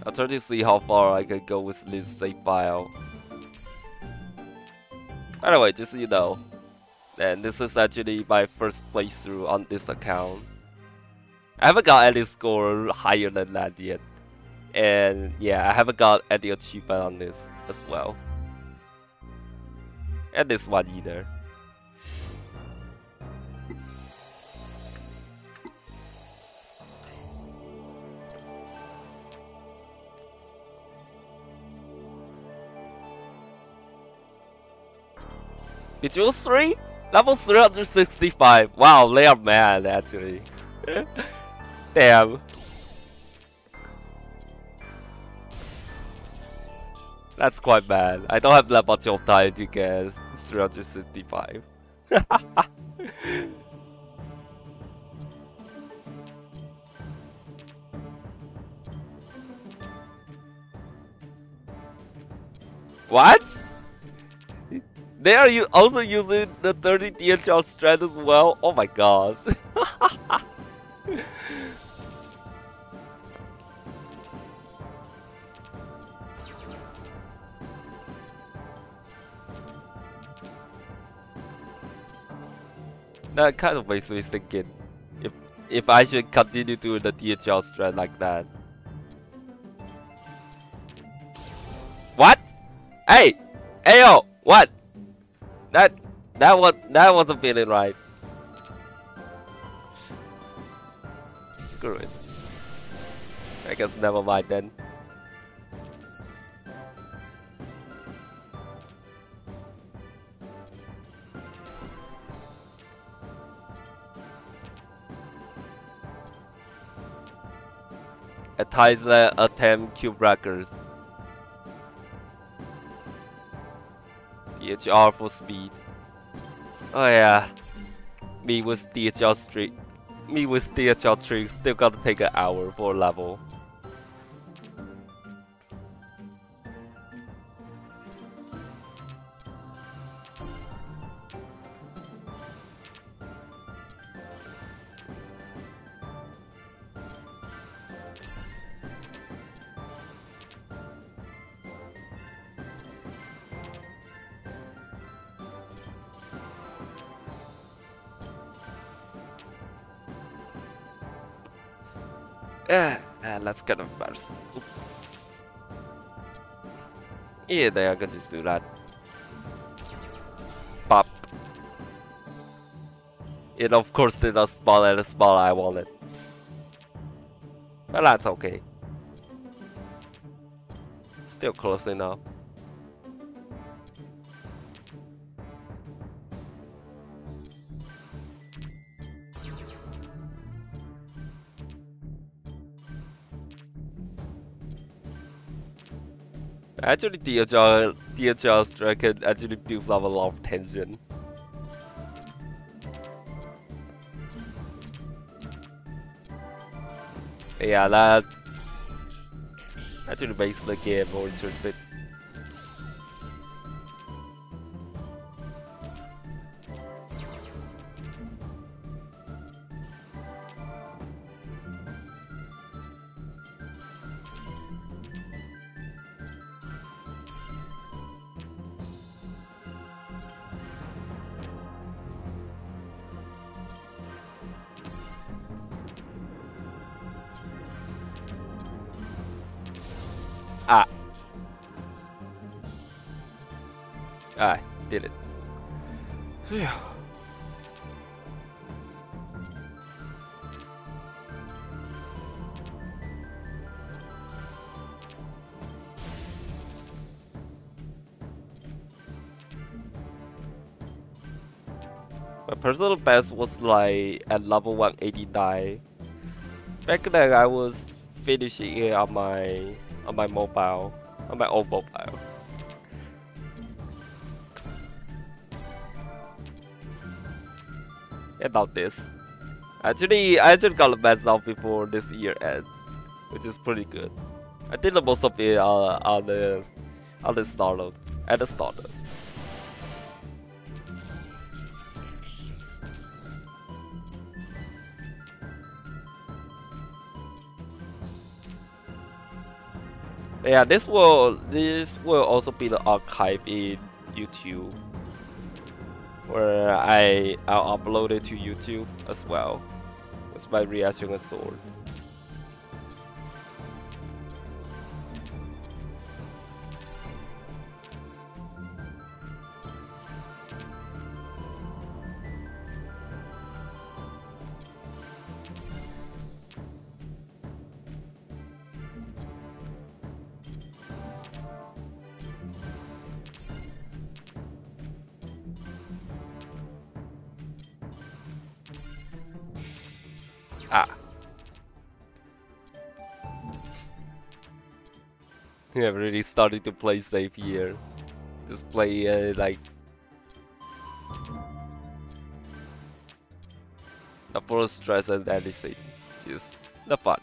I'll try to see how far I can go with this save file. Anyway, just so you know, and this is actually my first playthrough on this account. I haven't got any score higher than that yet. And yeah, I haven't got any achievement on this as well. And this one either. Bejeweled 3? Level 365. Wow, they are mad actually. Damn. That's quite bad. I don't have that much of time to get 365. What? They are also using the 30 DHL strand as well? Oh my gosh. That kind of makes me thinking if I should continue doing the DHL strand like that. What? Hey! Ayo! What? That wasn't feeling right. Screw it. I guess never mind then. Tesla attempt cube breakers. DHR for speed. Oh yeah. Me with DHL streak. Me with DHL trick still gotta take an hour for a level. That's kind of embarrassing. Oops. Yeah, I can just do that. Pop. It of course did not spawn at the spot I wanted. But that's okay. Still close enough. Actually, DHL strike can actually build up a lot of tension. Yeah, that actually makes the game more interesting. I did it. Phew. My personal best was like at level 189. Back then I was finishing it on my mobile, on my own mobile. And now this. Actually, I just got a max out before this year ends, which is pretty good. I did the most of it on the startup, at the startup. Yeah, this will also be the archive in YouTube, where I'll upload it to YouTube as well with my reaction and sword. Ah. Yeah, really started to play safe here. Just play like not full of stress and anything. Just the fun.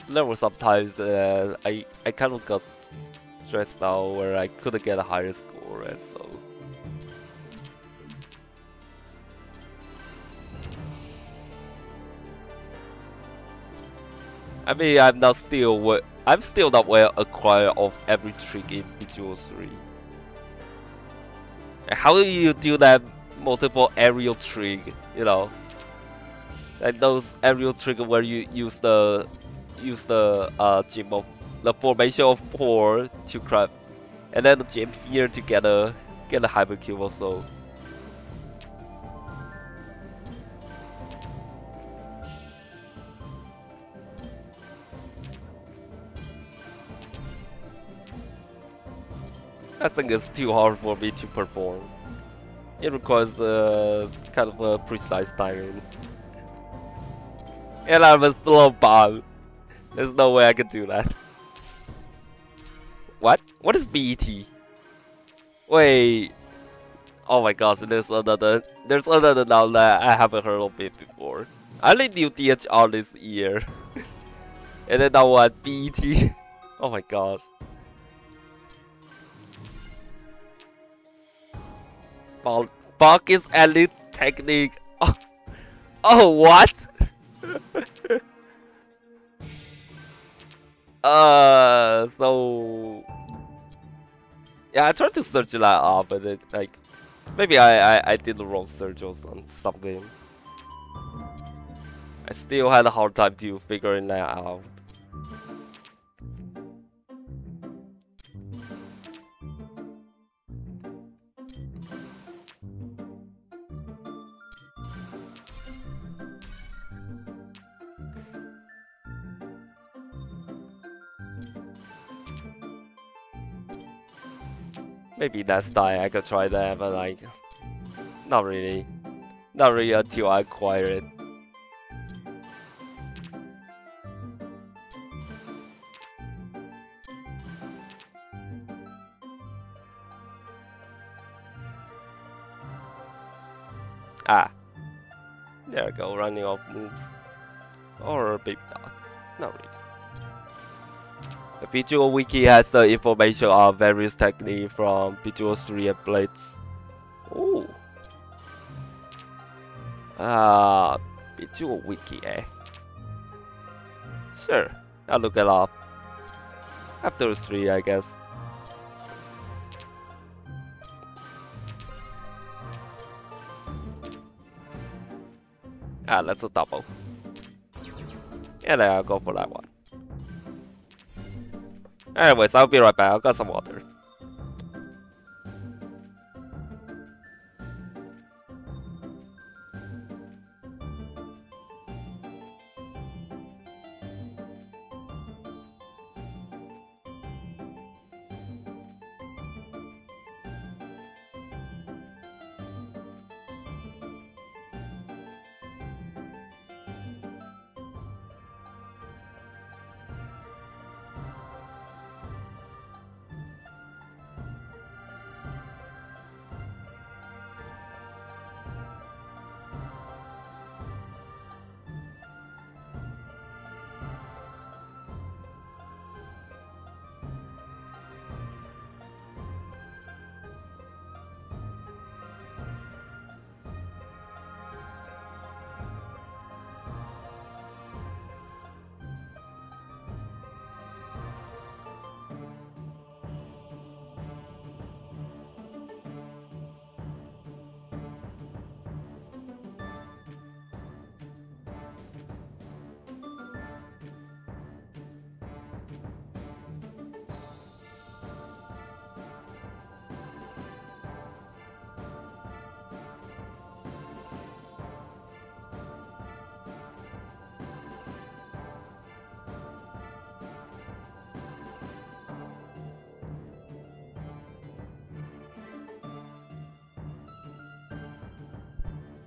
There were sometimes I kind of got stressed out where I couldn't get a higher score, and so. I mean, I'm still not well acquainted of every trick in Bejeweled 3. How do you do that multiple aerial trick? You know, like those aerial trick where you use the gem of the formation of 4 to craft, and then the gem here to get a hyper cube also. I think it's too hard for me to perform. It requires kind of a precise timing. And I'm a slow bomb. There's no way I can do that. What? What is BET? Wait. Oh my gosh, there's another now that I haven't heard of it before. I only knew DHR this year. And then now what? BET? Oh my gosh. Pockets elite technique. Oh, oh what? So yeah, I tried to search that up, but it like maybe I did the wrong search or something. I still had a hard time to figuring that out. Maybe next time I could try that, but like, not really. Not really until I acquire it. Ah. There I go, running off moves. Or a big dot. Not really. The Bejeweled wiki has the information on various techniques from Bejeweled 3 and Blades. Ooh. Bejeweled wiki, eh? Sure, I'll look it up. After 3, I guess. Ah, that's a double. And then I'll go for that one. Anyways, I'll be right back. I'll get some water.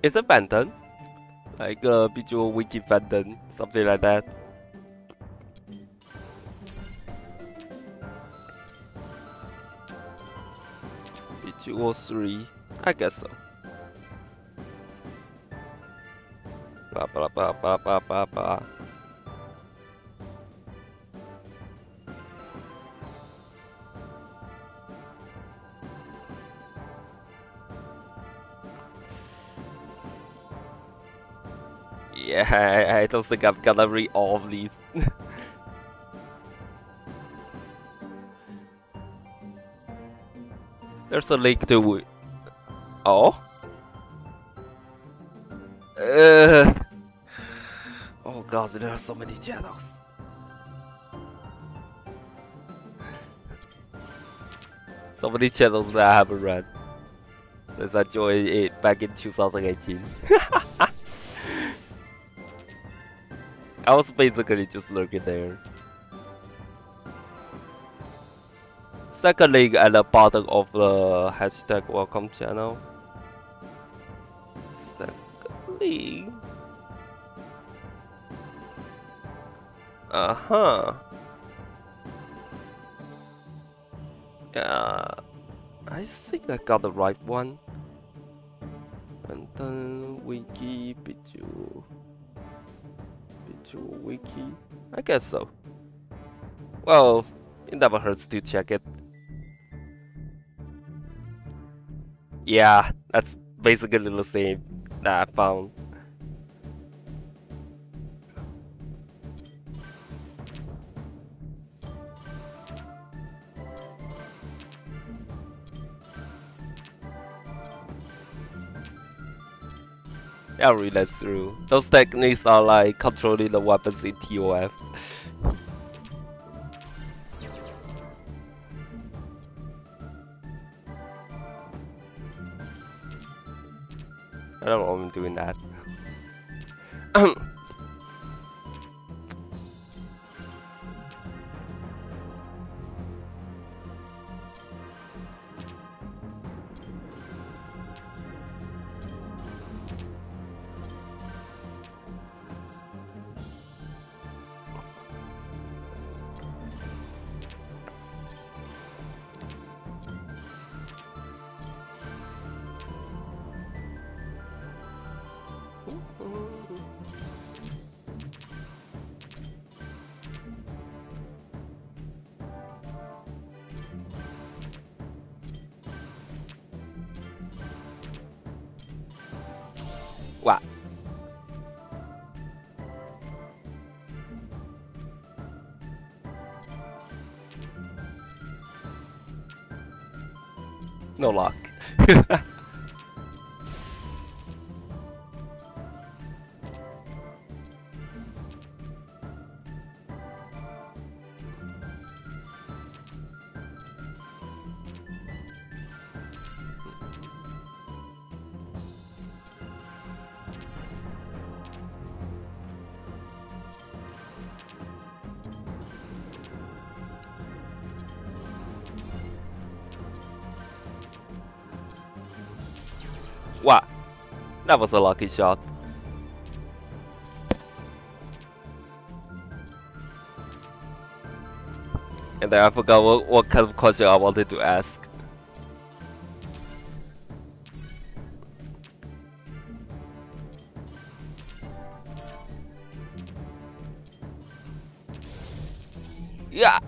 It's a Fandom, like Bejeweled Wiki Fandom, something like that. Bejeweled 3, I guess so. Ba ba ba ba ba ba ba. Yeah, I don't think I'm gonna read all of these. There's a link to it. Oh? Oh god, there are so many channels. So many channels that I haven't read since I joined it back in 2018. I was basically just lurking there. Second link at the bottom of the hashtag welcome channel. Second link. Uh-huh. Yeah, I think I got the right one. And then wiki, Bejeweled wiki. I guess so. Well, it never hurts to check it. Yeah, that's basically the same that I found. I'll read that through. Those techniques are like controlling the weapons in TOF. I don't know why I'm doing that. What? No luck. Wow, that was a lucky shot. And then I forgot what kind of question I wanted to ask. Yeah!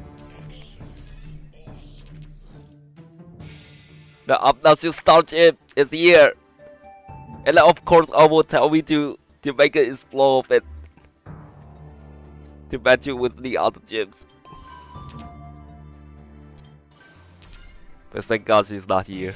The obnoxious star chip is here! And then of course I will tell me to make it explode it. To match it with the other chips. But thank God she's not here.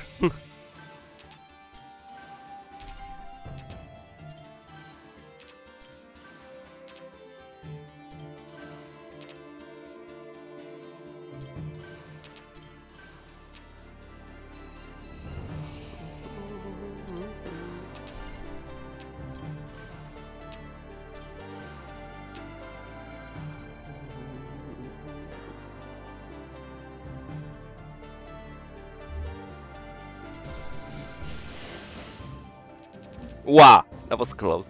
Wow, that was close.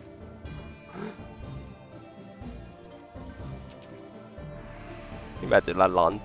Imagine that launch.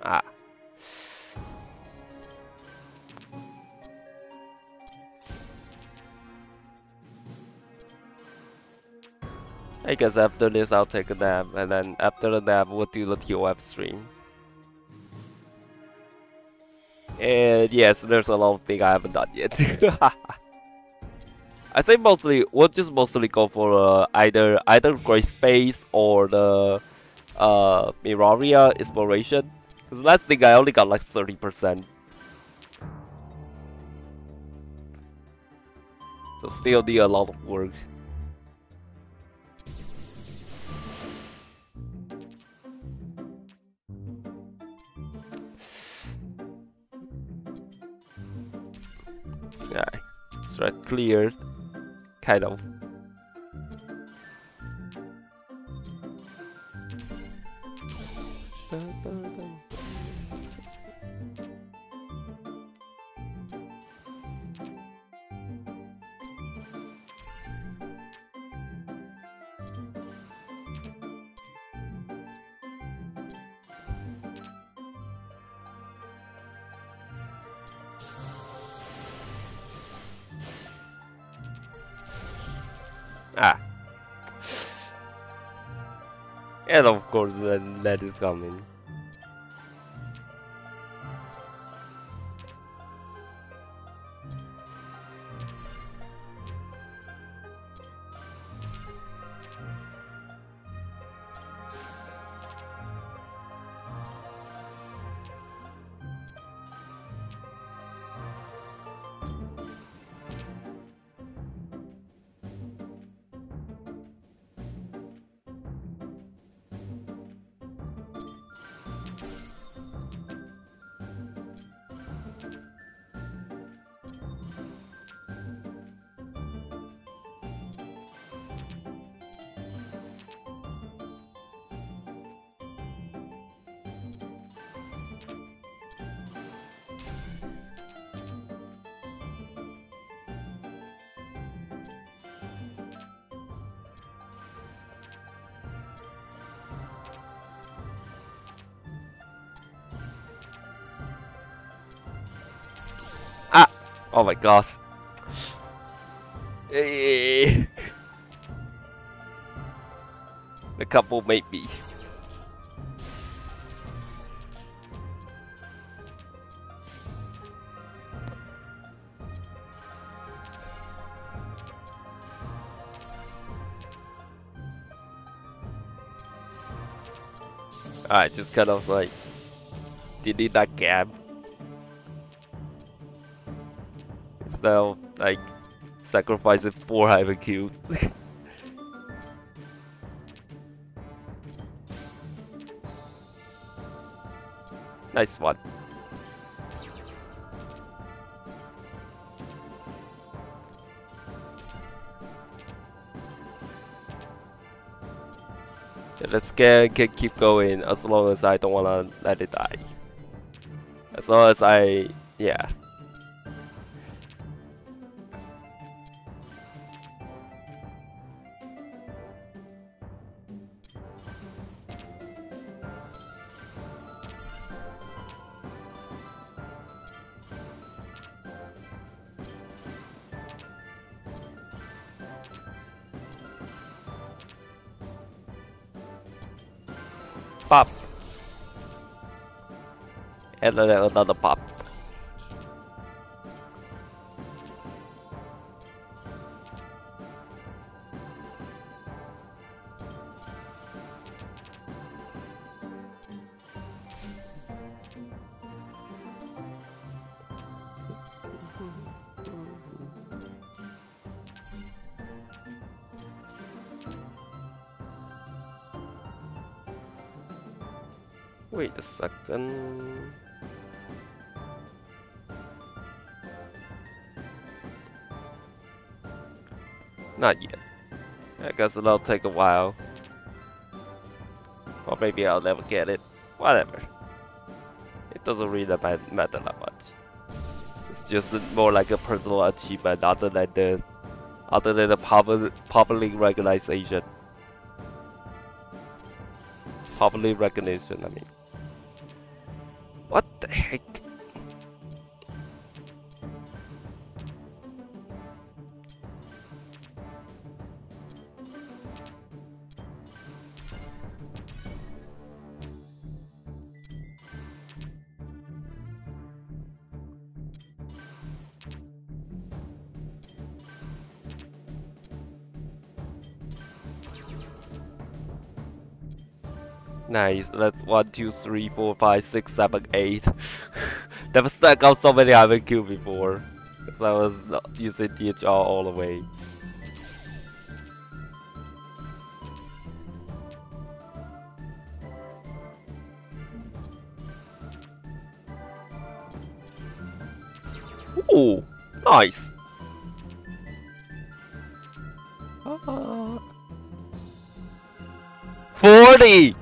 Ah. I guess after this I'll take a nap, and then after the nap we'll do the TOF stream. And yes, there's a lot of things I haven't done yet. I think we'll just mostly go for either Gray Space or the Miraria Exploration. Cause last thing I only got like 30%. So still need a lot of work. Yeah, strat cleared, kind of. Ah. And of course then that is coming. Ah! Oh my gosh. The couple made me. I just kind of like delete that gap. So like sacrificing 4 hyper cubes. Nice one. Yeah, let's keep going as long as I don't wanna let it die. As long as yeah. Pop. And then another pop. Wait a second. Not yet. I guess it'll take a while. Or maybe I'll never get it. Whatever. It doesn't really matter that much. It's just more like a personal achievement other than the public recognition. Public recognition, I mean. What the heck? Nice, that's 1, 2, 3, 4, 5, 6, 7, 8. Never stuck out so many I haven't killed before. Because I was using DHR all the way. Ooh, nice. 40!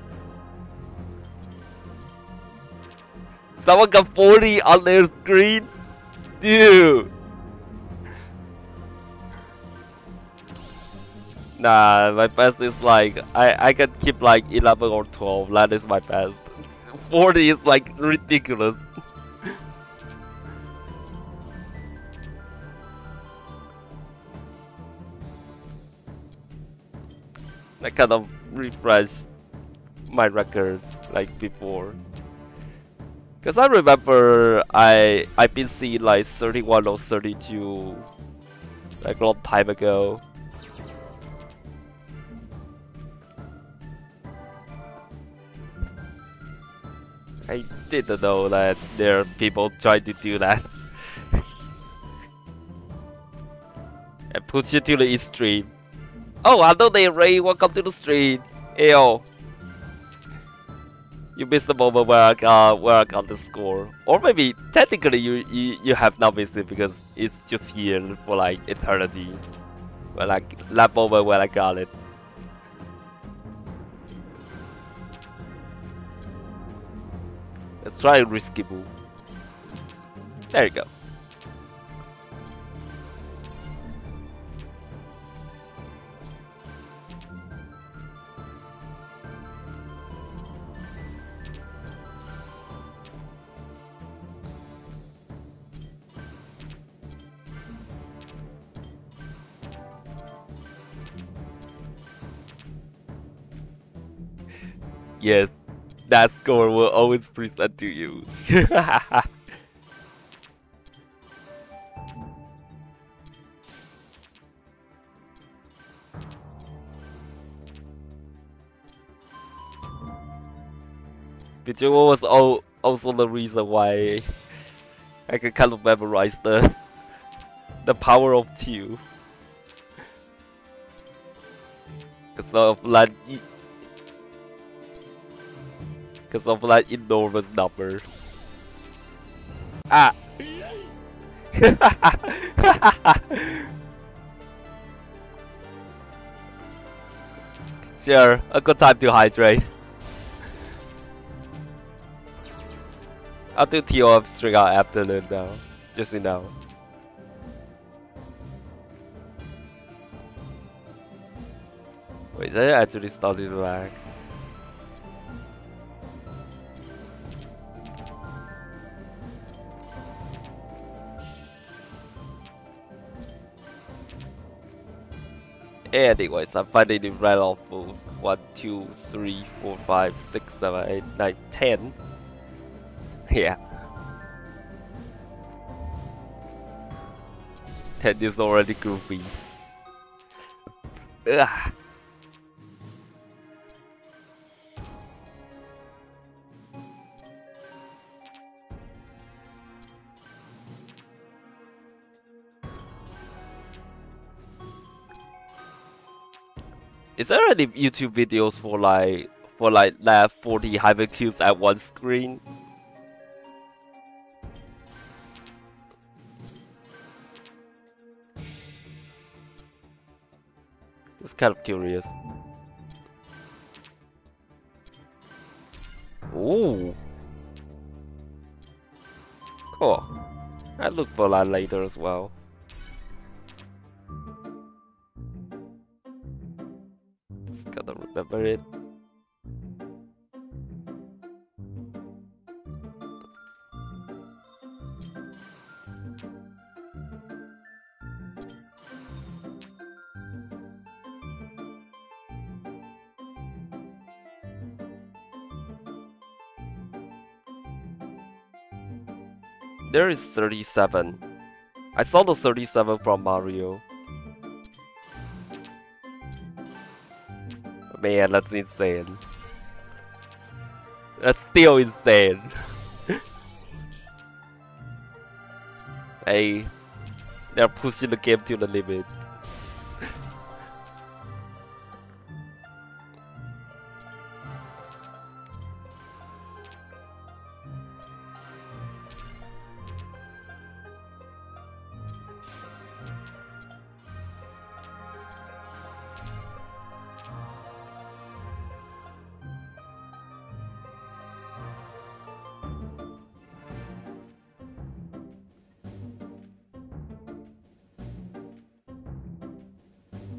Someone got 40 on their screen? Dude! Nah, my best is like, I can keep like 11 or 12, that is my best. 40 is like ridiculous. I kind of refreshed my record like before. Cause I remember I've been seeing like 31 or 32 like a long time ago. I didn't know that there are people trying to do that. And push you to the extreme. Oh, hello there, Ray. Welcome to the stream. Ew. You missed the moment where I got the score, or maybe technically you have not missed it because it's just here for like eternity. But like that moment when I got it. Let's try a risky move. There you go. Yes, that score will always present to you. Bejeweled was also the reason why I can kind of memorize the power of 2. Because of that enormous number. Ah! Sure, a good time to hydrate. I'll do TOF string out afternoon now. Just so you know. Wait, did I actually started lag? Anyways, I'm finding the right off moves. 1, 2, 3, 4, 5, 6, 7, 8, 9, 10. Yeah. 10 is already goofy. Ugh. Is there any YouTube videos for like for like that 40 hyper kills at one screen. It's kind of curious. Ooh. Cool. I'll look for that later as well. Just gotta remember it. There is 37. I saw the 37 from Mario. Man, that's insane. That's still insane. Hey, they're pushing the game to the limit.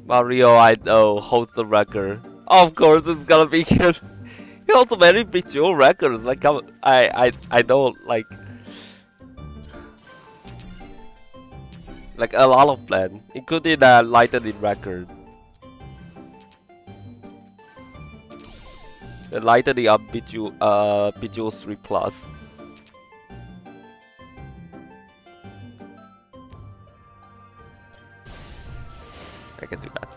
Mario, I know, holds the record. Of course, it's gonna be good. He holds many Bejeweled records. Like I know, like a lot of them, including the lightning record. The lightning on Bejeweled 3 Plus. I can do that.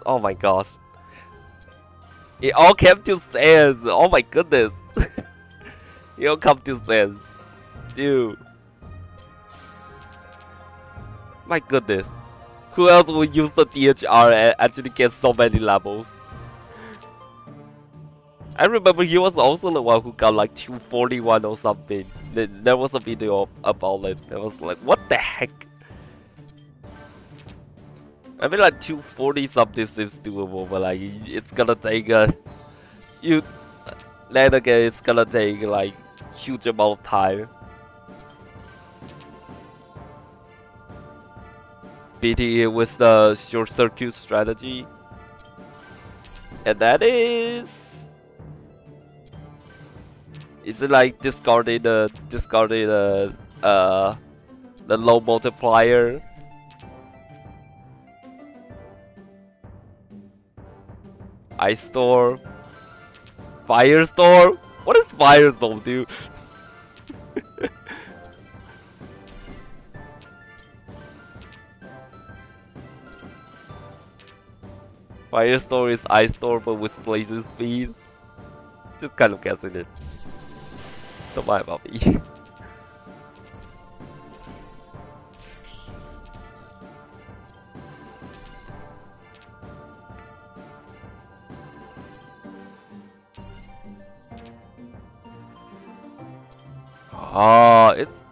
Oh my gosh. It all came to sense. Oh my goodness. It all come to sense. Dude. My goodness. Who else would use the DHR and actually get so many levels? I remember he was also the one who got like 241 or something. There was a video about it. I was like, what the heck? I mean, like 240 something seems doable, but like it's gonna take then again, it's gonna take like huge amount of time. Beating it with the short circuit strategy, and that is it like discarding the low multiplier? Ice Storm, Firestorm. What is Firestorm, dude? Firestorm is Ice Storm but with blazing speed. Just kind of guessing it. Don't mind about me.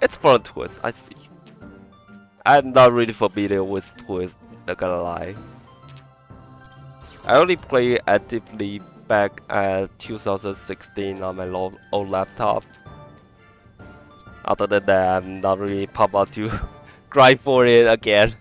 It's for a twist, I see. I'm not really familiar with twist, not gonna lie. I only play actively back at 2016 on my old laptop. Other than that, I'm not really pumped up to grind for it again.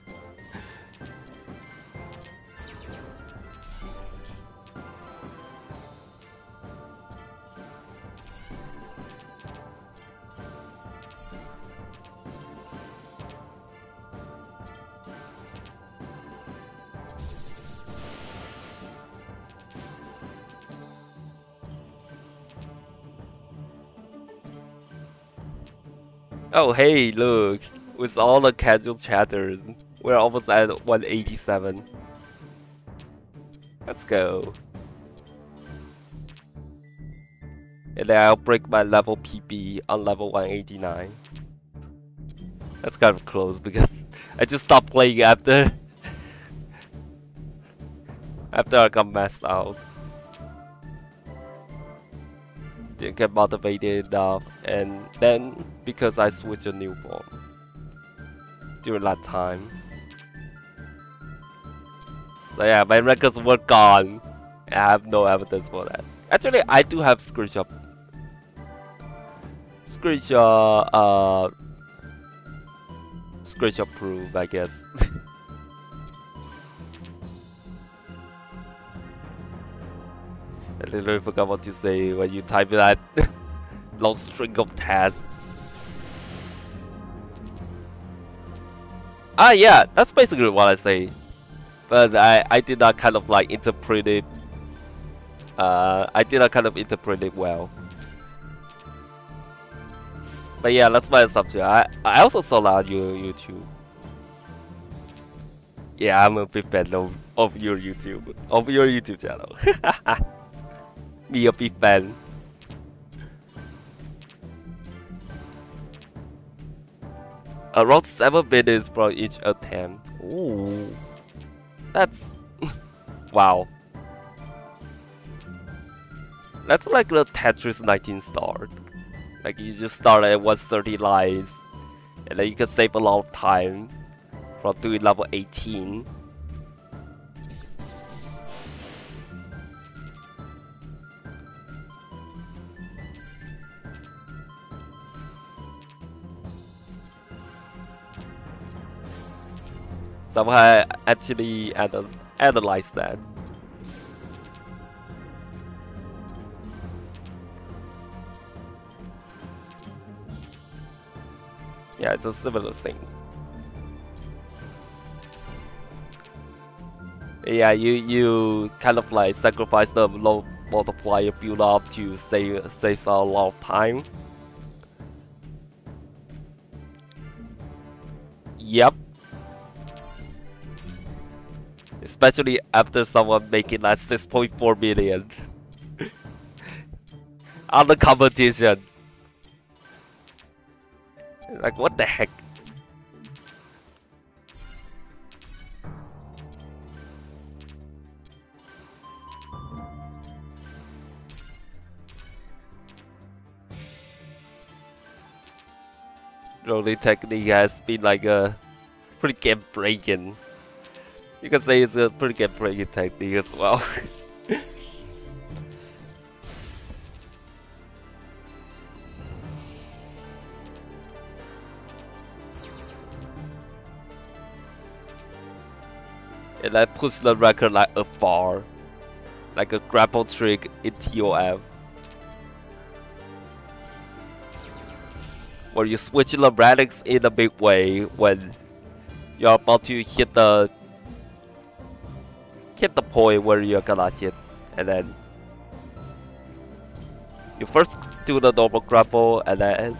Oh hey, look! With all the casual chatters, we're almost at 187. Let's go. And then I'll break my level PB on level 189. That's kind of close because I just stopped playing after I got maxed out. Didn't get motivated enough, and then because I switched a new form during that time. So yeah, my records were gone. I have no evidence for that. Actually, I do have screenshot proof, I guess. I literally forgot what to say when you type that long string of tasks. Ah, yeah, that's basically what I say. But I did not kind of like interpret it. I did not kind of interpret it well. But yeah, that's my assumption. I also saw that on your YouTube. Yeah, I'm a big fan of your YouTube channel. Me a big fan. Around 7 minutes for each attempt. Ooh, that's wow. That's like the Tetris 19 start. Like you just start at 130 lives, and then you can save a lot of time from doing level 18. So I actually analyzed that. Yeah, it's a similar thing. Yeah, you kind of like sacrifice the low multiplier build up to save a lot of time. Yep. Especially after someone making like 6.4 million on the competition. Like, what the heck? Rolling technique has been like a pretty game breaking. You can say it's a pretty game breaking technique as well. And I push the record like afar, like a grapple trick in TOF. Where you switch the relics in a big way when you're about to hit the point where you're gonna hit, and then you first do the normal grapple, and then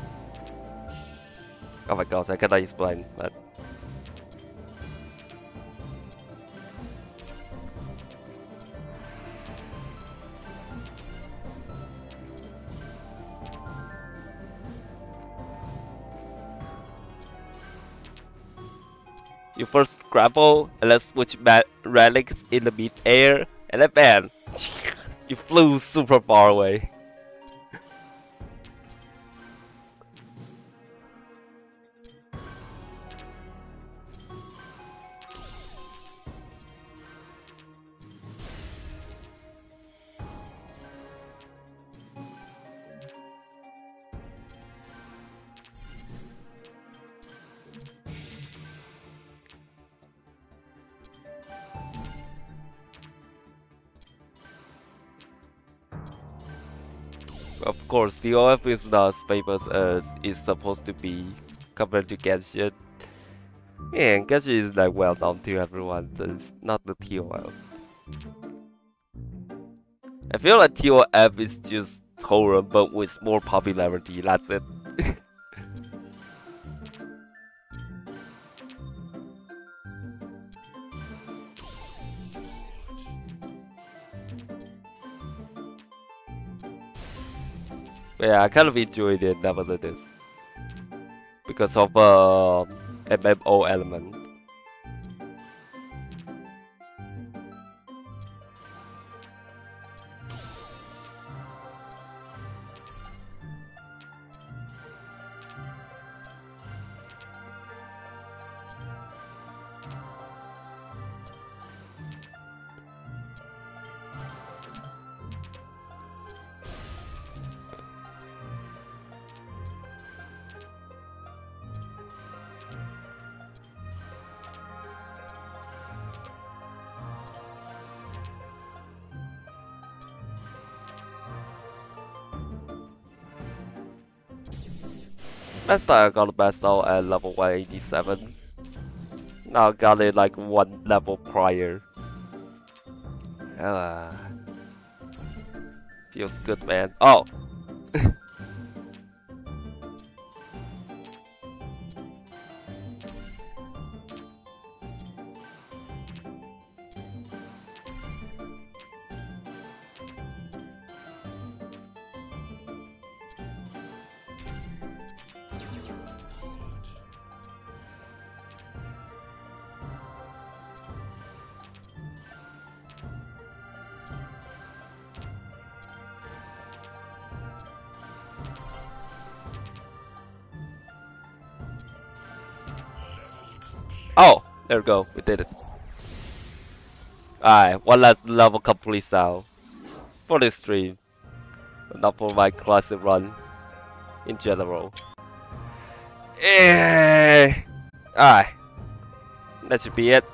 oh my gosh, I cannot explain, but you first grapple and then switch relics in the mid-air, and then bam, you flew super far away. Of course, TOF is not as famous as it's supposed to be compared to Genshin. Yeah, Genshin is like well known to everyone, but it's not the TOF. I feel like TOF is just horror but with more popularity, that's it. But yeah, I kind of enjoyed it nevertheless because of MMO element. Last time I got a maxout at level 187. Now I got it like one level prior. Uh, Feels good, man. Oh! Oh! There we go, we did it. Alright, one last level complete now. For this stream. But not for my classic run. In general. Alright. That should be it.